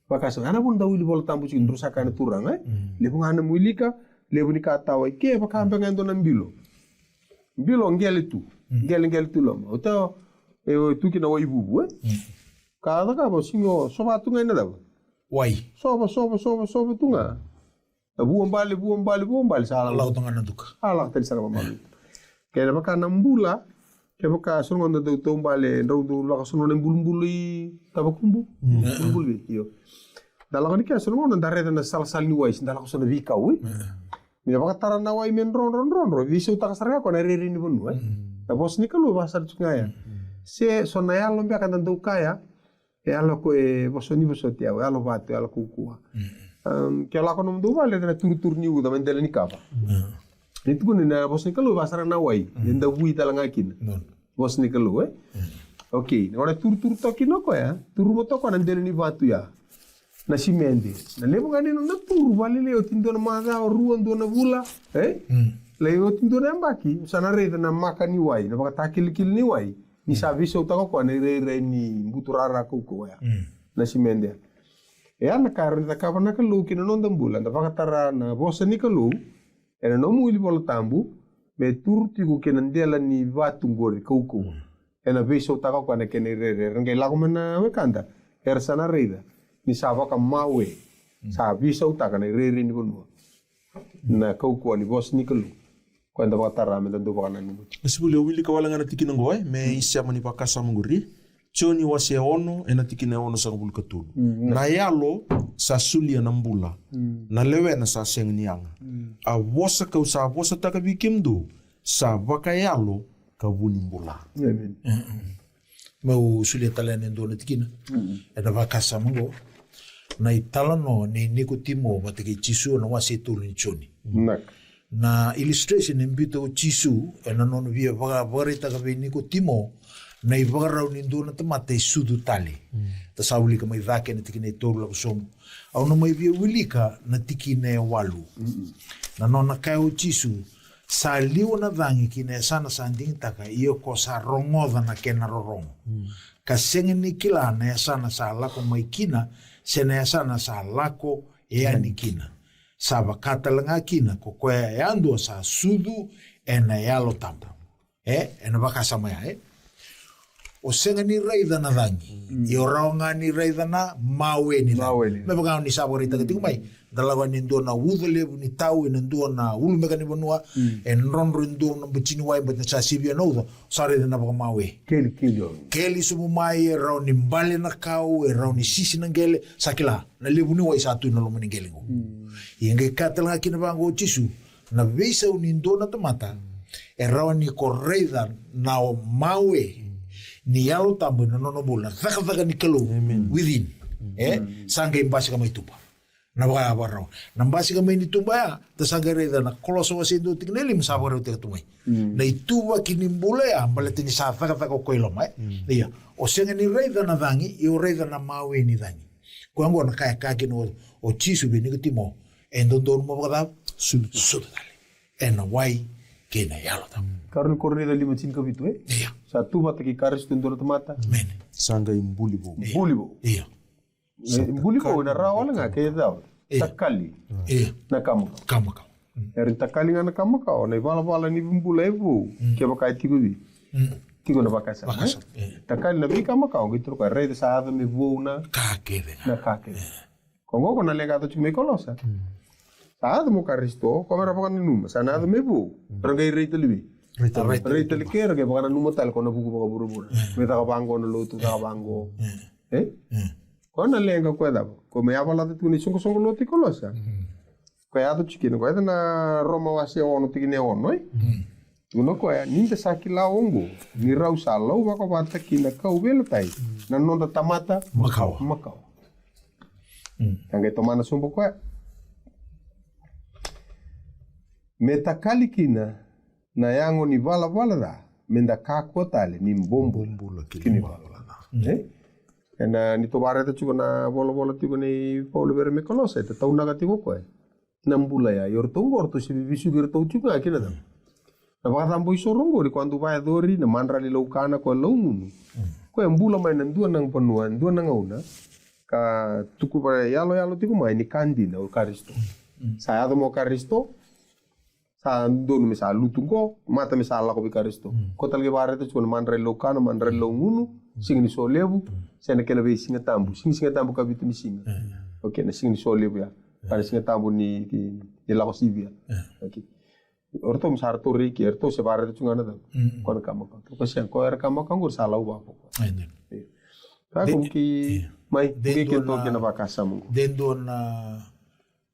bakasa ana bun da wili voltam bu cindru sakana turang le ngana mulika le bunika tawa ke baka ambenga ndona mbilo Bilo ngeli tu lom. Oto tu kina wai bubu Kada ka bo singo soba tunga ina da. Wai. Soba tunga. Buon bali sala. Allah tunga nanduka. Allah tadi sala malu. Kaya baka nambula ke baka songo ndo do tombale ndo do la songo nembulu tabakumbu. Bulu yo. Dalam ni ka songo ndo dare na sal ni wai ndala ko sono vika wi. Mina baka tara na wai men ron visa utaka sarga ko na riri ni bunu na bos ni kalu bahasa tsungaya se sona ya lombe akan tantu kaya alo ko boso tia alo batu alo kukua ke ala ko nom do vale na tur ni uda men ni kapa ni tu ni na bos ni kalu bahasa na wai nda bui talanga kin bos ni kalu okay ora tur to kinoko ya tur mo to ko na ni batu ya na simende na lebo ngani na turu vale leo tindo na maga ruan do na bula leo tindo na mbaki sana re na makani wai na baka takil ni wai ni sabiso utako ko na re ni buturara ko ya na simende ana kar na ka na kalu kina non dambula na baka tara na bosa ni kalu ena no muili bol tambu me turti ko kina ndela ni vatu ngore ko ena biso utako ko na kene re ngai lago mana wekanda sana reida ni saba ka mawe sa bisa utaka na riri ni bonua na kauku ni bos ni kalu kwenda batara me ndo bana numu Sibule wili ka wala ngana tikina ngoe me isya mani pakasa munguri choni wase ono ena tikina ono sa ngul katulu na yalo sa sulia na mbula na lewe na sa seng nianga a wosa ka sa wosa taka bikimdu sa baka yalo ka vuni mbula amen mau sulia talene ndo na tikina ena vakasa mango na itala no ni niko timo batake chisu na wase tulu ni choni na illustration mbito chisu ena no via vaga ta ka niko timo na ivara ni ndo na tamate sudu tali ta sauli ka mai vake na tikine tolu la somo au no mai via wilika na tikine walu na no na kai chisu sa liu na vangi kine sana sanding taka iyo ko sa rongoda na kena rorongo ka sengeni kila na sana sa lako mai kina sena sana sa lako anikina sa bakata langa kina ko ko ando sa sudu ena yalo tampa ena bakasa mai o sengeni raida na vangi yo raonga ni raida na mawe ni me baka ni saborita ke mai dalawa ni ndo na wudele ni tau ni ndo na ulmega ni bonua en ronro ndo na butini wai but sa sibia no sare na baka mawe keli sumu mai rao ni mbale na kau rao ni sisi na ngele sakila na lebu ni wai satu na lomo ni ngele ngo yenge katala kina bango chisu na visa ni ndo na tamata rao ni korreida na mawe ni yalo tambu na nono bula thaka ni kalu within sanga imbasi kama itupa na baka barro na mbasi kama ini tumba ya ta sanga reda na koloso wasindo tikneli msabore te tumai na ituba kinimbule ya malete ni sa thaka ko iloma dia o senga ni reda na vangi i o reda na mawe ni vangi kwango na kaya kaki no o chisu bini kitimo endo dormo baka sudu dale na wai kena yalo tam karun korrida lima cinka bitu satu mata ki karis tundura mata sanga imbulibo iya imbulibo na rawal nga ke daw takali na kama erin takali nga na kama ka na bala ni bumbula ebu ke baka tigo bi tigo na baka sa takali na bi kama ka ngitro ka rede sa ado me buona ka kede kongo ko na legado chume kolosa ado mo karisto ko mera baka numa sana ado me bu rangai rete libi Rita likera ke baka numatal ko na buku baka buru-buru. Meta ka bango na lotu ka bango. Ko na lenga ko da. Ko me avala tu ni songo loti ko losa. Ko ya tu chikino ko na Roma wasi ono tikine ono Tuno ko ya ninda sakila ongo. Ni rau salau baka bata kina ka ubela tai. Na nonda tamata makau. Tangai tomana sumbo ko ya. Meta kali kina na yango ni vala da menda kako tale ni mbombo kini vala na ni to bare ta chuko na bola tiko ni Paulo Vere Mekolosa ta tau naga tiko ko na mbula ya yor tongor to si bisu bir to chuka kina da na ba tambo isorongo ri quando vai dori na mandra li laukana ko launu ko mbula mai na ndua nang panua ndua nang una ka tuku bare yalo tiko mai ni kandina o Karisto sa ado mo Karisto sa dono me sa lutungo mata me sa la ko bikaristo ko talge bare to chon mandre lokano mandre longunu singni so lebu sene kena be singa tambu ka bitu ni singa okay na singni so lebu ya para singa tambu ni la ko sibia okay orto me sa to riki orto se bare to chungana da ko kama ko sen ko era kama kangur sa la uba ko ka ko ki mai ke to kena ba casa mo dendo na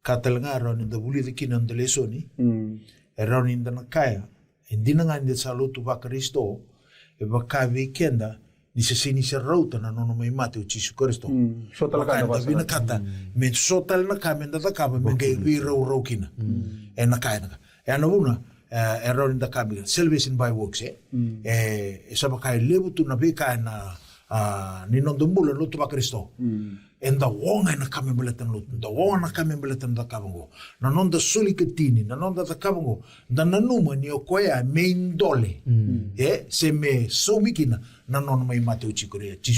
katalngaro ni da buli de kinan de lesoni Erau ninda na kaya, hindi na nga hindi sa luto ba Kristo, e baka weekenda, ni sa sini sa rauta na nono may mati o Jesu Kristo. Sotal ka na ba? Binakata, men sotal na ka, men datakaba, men kay raw kina. E nakaya na ka. E ano una, erau ninda kami, salvation by works, sa baka lebuto na bika na ninondumbulan luto ba Kristo. En da wonga na kami beletan lut, da wonga na kami beletan da kabango. Na non da suli ketini, na non da kabango, da nanuma ni okoya main dole. Se me somikina na non mai mate o Jesu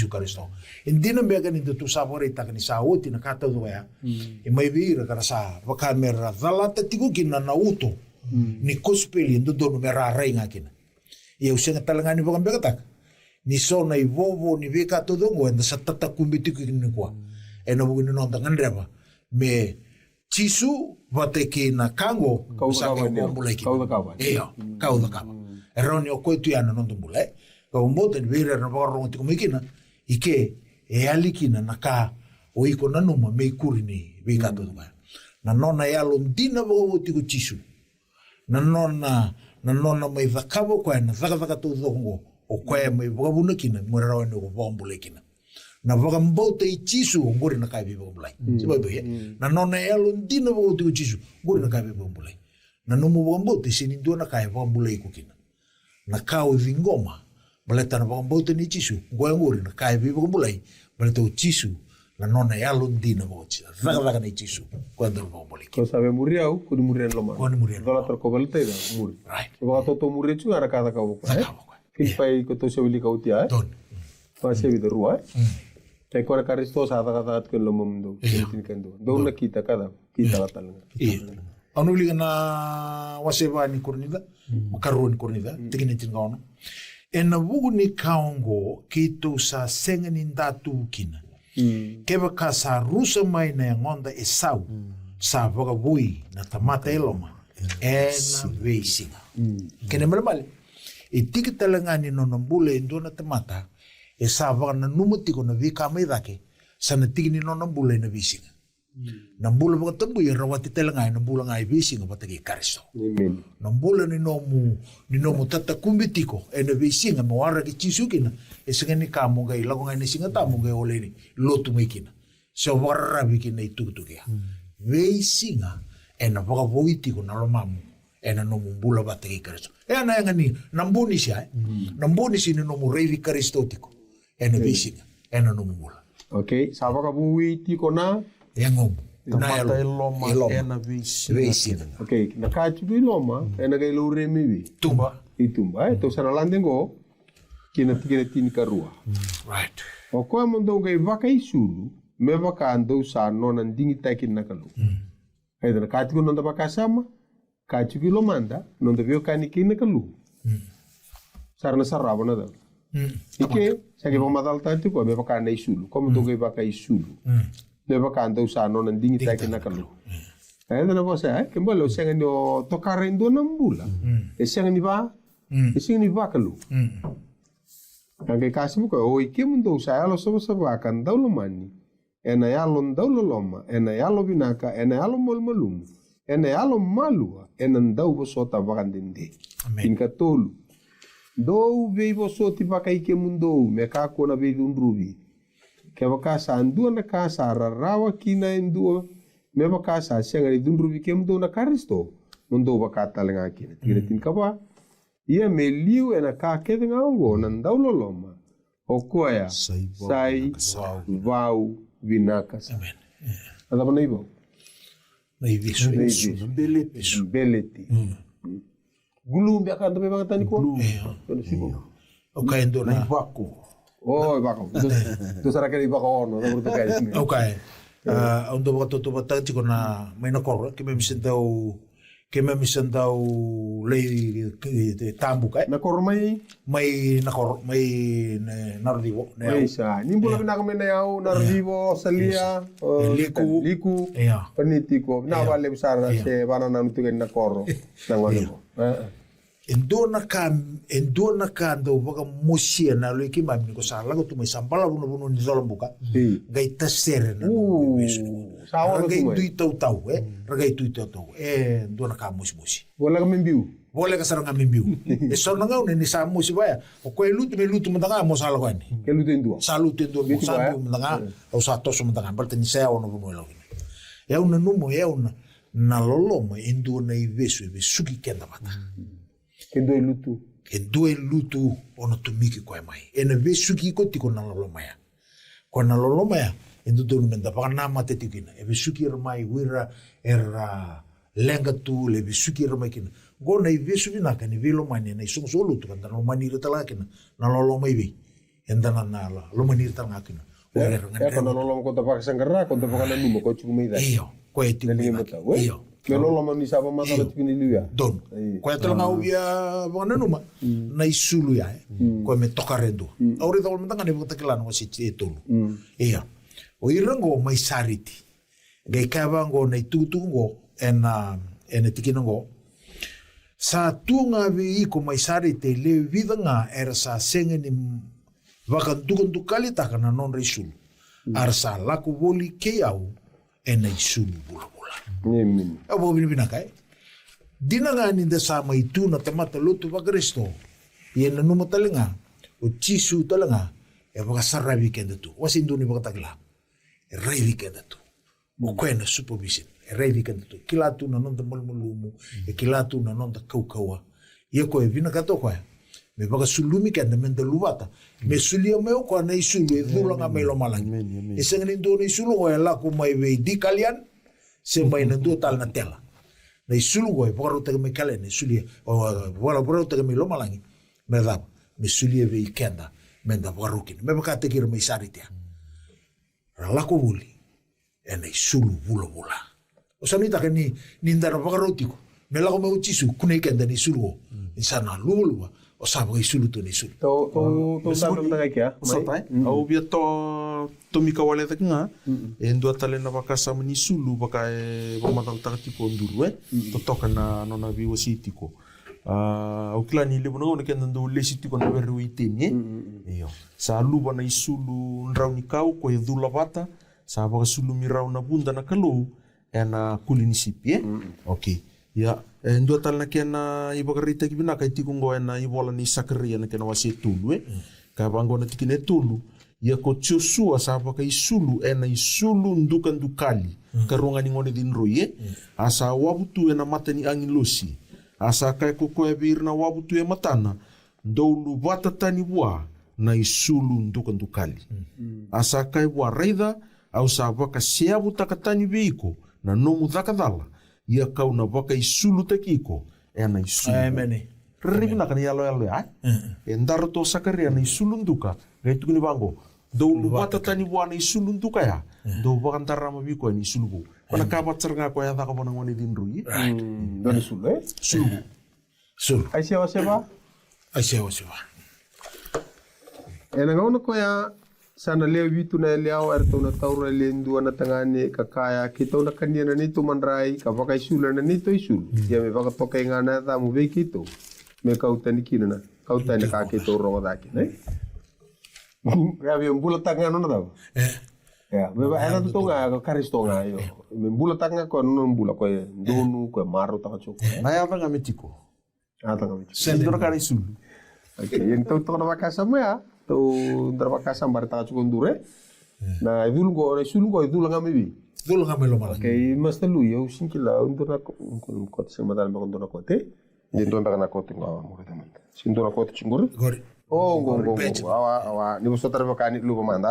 Kristo. Indina mega ni tu saborita ni sa oti na kata doya. E mai vira kara sa baka mera dalata tigukina na uto. Ni kospeli ndo dono mera rainga kina. E usenga talangani baka begatak. Ni so na ivovo ni veka todo ngo enda sa tatakumiti kini kwa. Ena buku ni nonta ngandreba me Jesu vateke na kango sa ka bombula ki kau da kaba eroni o koitu yana nonta mbula ka umbote ni vira na baro ngoti kumikina ike e alikina na ka o iko na numa me kuri ni veka todo ba na nona ya londina bo tiko Jesu na nona mai vakabo kwa na vaka todo ngo o kwa mai bobuna kina mura ni ko bombula kina na vagambote i Jesu ngori na kai bibo mulai sibai be na nona elo ndina bo tu Jesu ngori na kai bibo mulai na no mo vagambote sini ndo na kai bibo mulai kukina na kau vingoma baleta na vagambote ni Jesu ngori na kai bibo mulai baleta o Jesu na nona elo ndina bo Jesu vaga na Jesu quando bibo mulai ko sabe muria au ko muria no ma ko muria dola tor ko baleta ida muri right ko to muria chu ara kada ka bo pai ko to se uli ka utia don pa se vida rua Te kore Karisto sa kata ke lo mundo tin kendo. Do na kita kada kita talanga. Anu liga na waseva ni kornida, makaro ni kornida, tigini tin gaono. En na bugu ni kaongo kito sa senga ni ndatu kina. Keba ka sa rusa mai na ngonda Esau sa voga bui na tamata eloma. Ena veisinga. Kene malabale. E tikitalanga ni nonombule ndo na tamata. E sa vaga na numutiko na vika mai dake sa na tigini no na mbula na visinga. Na mbula vaga tambu i rawati telangai na mbula ngai visinga patagi Karisto. Na mbula ni nomu tata kumbitiko e na visinga mawara ki chisukina e singa ni kamo ngai lago ngai ni singa tamu ngai ole ni lotu mikina. So warra vikina i tukutukia. Visinga e na vaga voitiko na lomamu e na nomu mbula patagi Karisto. E ana yanga ni nambuni siya nambuni si ni nomu reivi Karistotiko. Ena visinga, ena no mula. Okay, sava ka bui tiko na engom. Na eloma ena visinga. Okay, na ka tu iloma, ena ka ilo remiwi. Tumba. Itumba, to sana landengo kina tini karua. Right. O ko mondo ngai vaka isulu, me vaka ando sa no na ndingi takin na kalu. Ai na ka tu no nda vaka sama, ka tu ilomanda, no nda vio kani kina kalu. Sarna sarrabo na da. Ike, sagi pamadal tanto ko me baka na isulu, como do ngai baka isulu. Me baka ando sa no na ndingi takin na kalu. Ai na bosa, ke mbolo senga no tokare ndo na mbula. E senga ni ba Ising ni vakalu. Ang kay kasi mo ko, o iki mundo sa alo sa vakan daw lumani. Ena yalo daw loloma, ena yalo binaka, ena yalo molmalum, ena yalo malua, ena daw bosota vakan dinde. Inka tolu. Do vei bosoti vakai ke mundo, me kako na vei rubi. Ke vakasa andua na kasa rarawa kina endua, me vakasa sianga ni rubi ke mundo na karisto. Mundo vakata lenga kina. Tiratin kapa. Ia me liu ena ka kete ngaongo na ndau loloma. Okoya sai vau vinakas. Amen. Ada mana ibo? Na ivisu. Beleti. Gulu mbia kan tabe bangat tani ko. Okay, ndo na. Bako. Oh, bako. Tu sara kali bako ono, na burto kai. Okay. Ndo baka toto bata tiko na may nakor ke me misandau lei tambu kai. Nakor mai nakor mai nardivo. Mai sa. Nimbo na kami na yao nardivo salia liku panitiko. Na vale besar se banana nutu na nakoro. Nangwalo. Endo na ka ndo baka mosia na lo ki mami ko sala ko tumai sambala buno ni zola buka. Gai tasere na. Sawa gai tu tau ragai tu tau. Ndo na ka mosi. Wala ka membiu. Wala ka sarang membiu. E so na ngau ni sa mosi baya. O ko lutu mandanga mo sala ko ni. Ke lutu endua. Sa lutu endua mo sa mandanga. O sa toso mandanga. Balta ni sa ono buno lo. E una numo na loloma endo na ivesu suki kenda bata. Kendo lutu. Kendo lutu ono tumiki kwa mai. Ena vesuki ko tiko na loloma ya. Ko na loloma ya endo do menda pa na mate tikina. E vesuki mai wira era lenga tu le vesuki mai kina. Go na ivesu na ka ni velo mani na iso so lutu kan na mani retala kina. Na loloma ivi. Enda na lomani retala kina. Ya kan na loloma ko ta pa sangara ko ta pa na numo ko chuku mai dai. Iyo. Ko e tiko. Iyo. Me loloma ni saba mata la tikini luya. Don. Ko e tala ngau ia bana numa. Na isulu ya. Ko me toka redo. Aure tol mentanga ne bota kilana wasi tolu. Iya. O irango mai sariti. Gai kavango na tutungo ena tikinango. Sa tunga vi ko mai sariti le vidanga era sa sengen vakantukan tukali takana non risulu. Arsa laku voli keiau ena isulu bula. Amen. Abo binibina kai. Dina nga ni da sama itu na tamata lutu pa Kristo. Yen na numatalinga o chisu talanga e baka sarra weekend tu. Wasin duni baka tagla. E rai weekend tu. Mo kwena supervision. E rai weekend tu. Kilatu na nonda mulmulumu. E kilatu na nonda kaukawa. Ye ko e vina kato kwa. Me baka sulumi kenda menda luwata. Me sulia meo kwa na isulu e dhulanga melo malangi. E sengani ndoni isulu o e laku mai wei di kalian. Se mai na dua tal na tela. Na isulu goe, pokaro taga me kale, na isulia, wala pokaro taga me loma langi, me dap, me sulia ve ikenda, me da pokarukin, me baka te kira me isaritea. Ralako wuli, e na isulu vula. O sa nita ka ni ndara pokaro tiko, me lako me uchisu, kuna ikenda ni isulu o, insana lulua, o sa baka isulu to ni isulu. To sabi mga kaya, Satai, au bia to mika wale tak nga, endo atale na wakasama ni sulu baka e wamatang tipo nduru to toka na nona viwa sitiko. Au kila ni lebo na kenda ndo le sitiko na veru iteni iyo. Sa luba na isulu nrau ni kau ko e dhula bata, sa baka sulu mirau na bunda na kalau e na kulinisipi Okay. Ya, endo atale na kena ibakarita kibina kai tiko ngo na ibola ni sakaria na kena wasi tulu ka bango na tikine tulu. Ia ko Joshua sa baka isulu ena isulu ndukan dukali karunga ni ngone din roye asa wabutu ena mata ni angin losi asa kai koko e birna wabutu e matana ndolu bata tani wa na isulu ndukan dukali asa kai wa reida au sa baka seabu takatani veiko na nomu dakadala ia kau na baka isulu takiko ena isulu Amen. Ribina kan yalo ai endaro to sakaria na isulu nduka gaitu ni bango Dulu bata tani wana isulun tu kaya. Do bakan tarama biko ni sulubu. Wana kapat serga ko ya taka bonang wani dinru yi. Doni sulu Sulu. Ai siapa siapa? Ai siapa. Ena ngau ko ya sana leo vitu na leo erto na taura lendu na tangane kakaya kita na kania na nito manrai kapaka isula na nito isulu. Ya me baka toka ngana ta mu be kito. me kautani kina na kautani ka ke to ronga daki ne ya vi mbula tanga no na ya me ba ana to nga ka karisto nga yo me mbula tanga ko no mbula ko ndonu ko maro ta ko na ya nga metiko ata nga metiko sendro ka isulu okay yen to na bakasa mo ya to ndra bakasa mbar ta ko ndure na idul go nga mebi Dulu nga melo malang. Okay, mas telu ya usin kila untuk nak kot semadal mak untuk nak kote. Jadi tuan tak nak kote ngawa murid teman. Sintu nak kote cinggur. Gori. Oh, gong. Awa. Ni musta terbakan lu pemanda.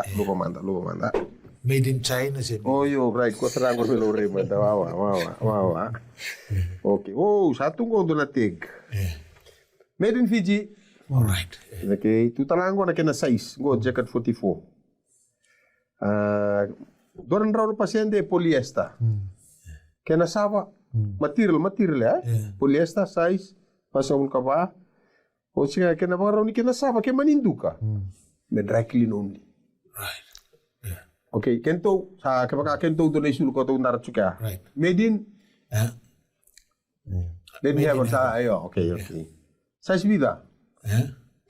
Made in China sih. Oh yo, right. Kau serang kau melo rema. Wawa. Okay. Oh, satu gong tu natik. Made in Fiji. Alright. Okay, tu talang gong nak kena size. Gong jacket 44. Doran raw pasyente polyester. Kena saba material ya. Polyester size pasang ka ba? O siya kena ba raw ni kena saba ke maninduka. Me dry clean only. Right. Yeah. Okay, kento sa kapag kento do na isul ko to naratsuka. Right. Made in Then we have sa ayo. Okay. Size vida.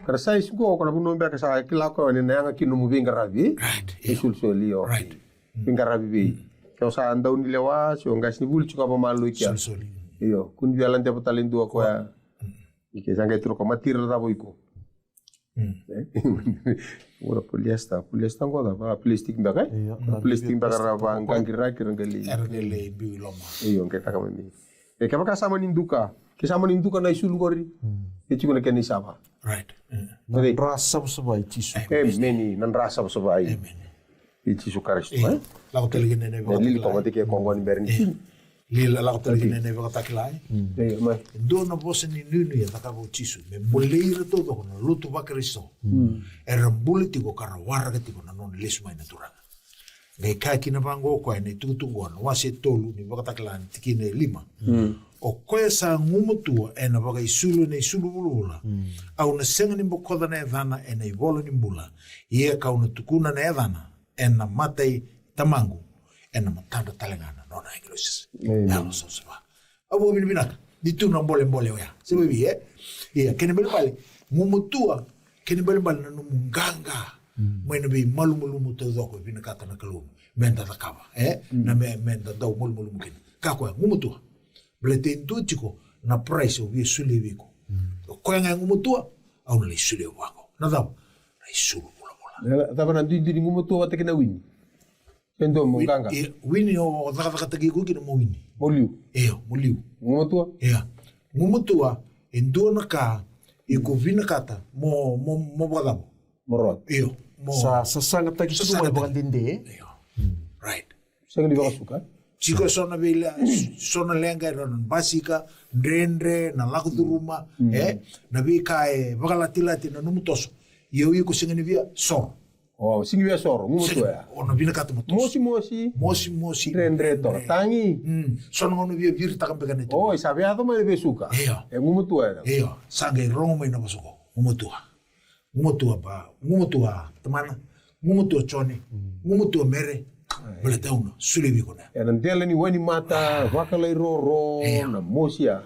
Kara size ko na buno ba ka sa kila ko ni na nga kinumubing karabi. Right. Isul solio. Right. Pingkarabi be. Kau sa andaw ni lewa, so ang gas ni bul chuka pa malo ikya. Iyo, kun bialan te patalin dua ko ya. Ike sangay tro ko matira ra boy ko. Ora polyester ko da ba plastic ba kay? Plastic ba ra ba ang kira gali. Ergele biloma. Iyo, ang kita kami. E kaya kasama ninduka. Kasama ninduka na isul gori. Iti ko na kani saba. Right. Nan rasa sabay tisu. Many nan rasa sabay. Iti sukaris tu. Lago teligin nene ba. Lili ko mati ke kongwan berin. Lila lago teligin nene ba takilai. Mai. Do na bosa ni nunu ya takabo tisu. Me moleira todo kono lutu ba Kristo. Era buliti ko karawara kati ko na non lesu mai naturanga. Ngai kai kina bango ko ni tutungon wase tolu ni ba takilai tikine 5. O koe sa ngumutua e na waka isulu ne isulu bulula. Au na senga ni mbokoda na edhana e na iwola ni mbula. Ia kau na tukuna na edhana e na matai tamangu e na matanda talengana. Nona inglosis. Yalo sa seba. Abu binibinaka. Ditu na mbole oya. Seba bi Ia kene bali ngumutua kene bali na numunganga. Mwena bi malumulumu te doko binakata na kalumu. Menda takaba. Na menda dau malumulumu kene. Kakwa ngumutua. Blete intutiko na price o via sule viko. Ko nga ngumutua au na sule wango. Na dau. Na sulu bula. Tava na ndi ngumutua wate kena wini. Pendo munganga. Wini o daka tagi ko kina mo wini. Moliu. Moliu. Ngumutua? Ngumutua endo na ka e ko vina kata mo badamo. Morot. Mo sa sanga tagi tu mo ba dinde. Right. Sanga di bakasuka. Chico sona vila, sona lenga ron basika, ndrendre na lago duruma, na vika vagalatila na numutoso. Yo ko singani via soro. Oh, singi via soro, ngumutu ya. Ono vina kata mutoso. Mosi. Ndrendre to. Tangi. Sona ngono via virta kampeka neto. Oh, sabe ato mai besuka. Ngumutu ya. Sangai rongo mai na basuko. Ngumutua temana. Ngumutua chone. Ngumutua mere. Bele tauna, sule biko na. E nandela ni wani mata, wakalai roro, na mosia.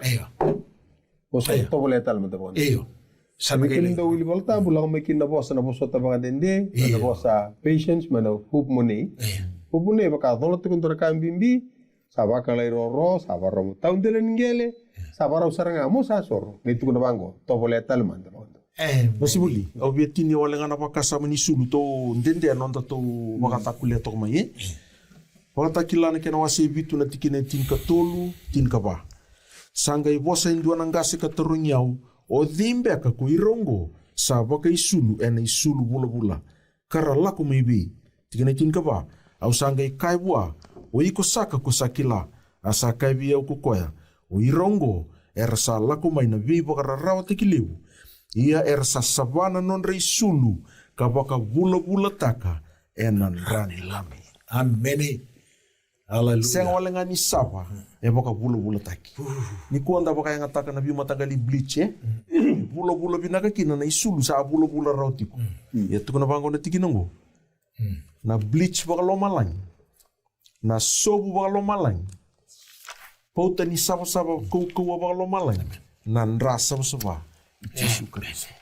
Bosa to bole tal mata bon. Sabe que lindo wili volta, bula ko mekin na bosa tabaga dende, na bosa patience, mana hup money. Hup money baka dolot ko tora kambimbi, sa wakalai roro, sa baro taun dele ngele, sa baro saranga mo sa soro. Nitu ko na bango, to bole tal mata bon. Masibuli, au bietini wale ngana pakasa mani sulu to ndende anonda to wakatakule to mai. Wakatakilana kena wase bitu na tikine tin katolu, tin kaba. Sanga i bosa indua nangase ka terungyau, o dhimbe ka kuirongo, sa baka isulu ena isulu bula-bula. Kara laku maybe, tikine tin kaba, au sanga i kaibua, o iko saka ko sakila, asa kaibi au kukoya, o irongo, era sa laku mai na vibo kara rawa tekiliu. Ia sa savana non rei sulu ka baka bula-bula taka e nan rani lami. Amene. Hallelujah. Senga wale nga ni sapa e baka bula-bula taki. Ni kuanda baka yang ataka na biuma tagali bleach bula-bula binaka kina na isulu sa bula-bula rautiku. Ia tuku na bango na tiki nungo. Na bleach baka lomalang. Na sobu baka lomalang. Pauta ni sapa-sapa kau baka lomalang. Na nrasa sapa. Jesu Kristo.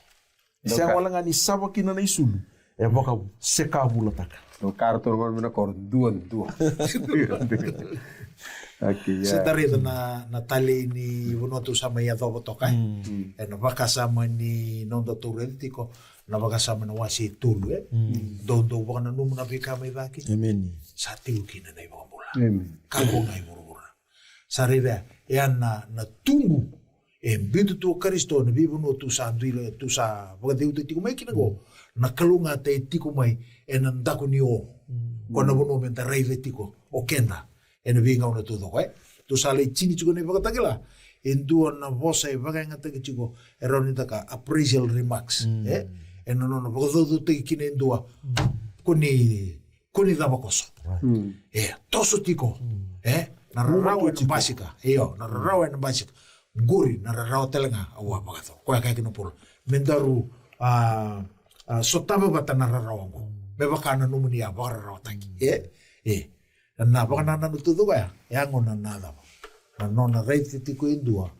Saya wala nga ni sawa kina na isulu. E baka sekabula taka. No karto ngon mina kor duan. Okay, Se yeah. tarita na tali ni Vunotu sama ia dobo tokai. E na baka sama ni nondo turetiko, na baka sama na wasi tulu do baka na numu na bika mai daki. Amen. Sa tiu kina na ibang mula. Amen. Kako ngai murura. Sa rida e na tungu e bitu tu Kristo na bibu no tu sa andila tu sa baka teu tiko mai kina go. Na kalunga te tiko mai e na ndako ni o. Kona bono menta raive tiko o kenda. E na vinga una tudo, tu sale chini chico ne baka takela. En tu na vosa e baka ngata ke chico e roni taka appraisal remarks, E no baka do te kine endua. Koni dava koso. Toso tiko, na rarau e básica. Na rarau e básica. Guri na rarau telenga awa baka to. Koe kai kino polo. Mendaru sotaba bata na rarau ango. Me baka na numuni a baka rarau taki. Na baka nana no tudo kaya, e ango na nada. Na nona reithi tiko indua,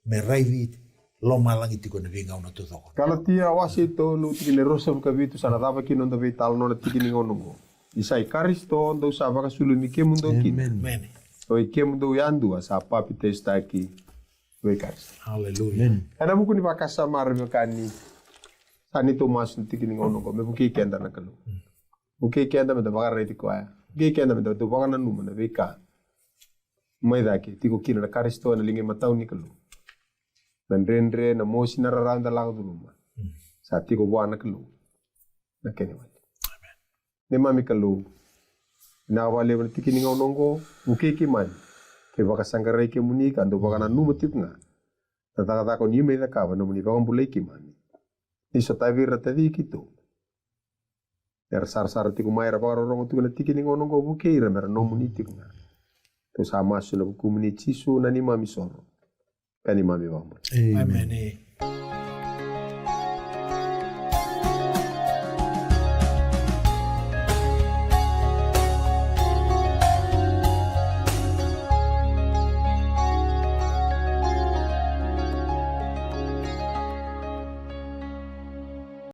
me reithi lo malangi tiko na vinga una tudo. Kala tia wasi to no tikine rosa ka vitu sana dava kino ndo vital no tikini ngono. Isai Kristo ndo sa baka sulu mi ke mundo kin. Amen. Oi ke mundo yandu sa papi testa aqui. Oi Kristo. Hallelujah. Ana buku ni baka samar me kani. Sani to mas tikini ngono ko me buki kenda na kalu. Buki kenda me da baka reithi ko ya. Geke anda menda tu baka na numa na veka mai daki tiko kina na Kristo na linge matau ni kalu na rendre na mosi na raranda lang duluma sa tiko buana kalu na kene wali ne mami kalu na wale wala tiki ni ngonongo ukeki man ke baka sangare ke munika ando baka na numa tipna na taka ko ni me da ka na muni baka mbulai ki man ni so tavira tadi kito der sar tiku mai ra baro rongo tiku na tiki ni ngono go buke ira mer no muni tiku na to sama su na buku muni chisu na ni mami soro kani mami bambo Amen.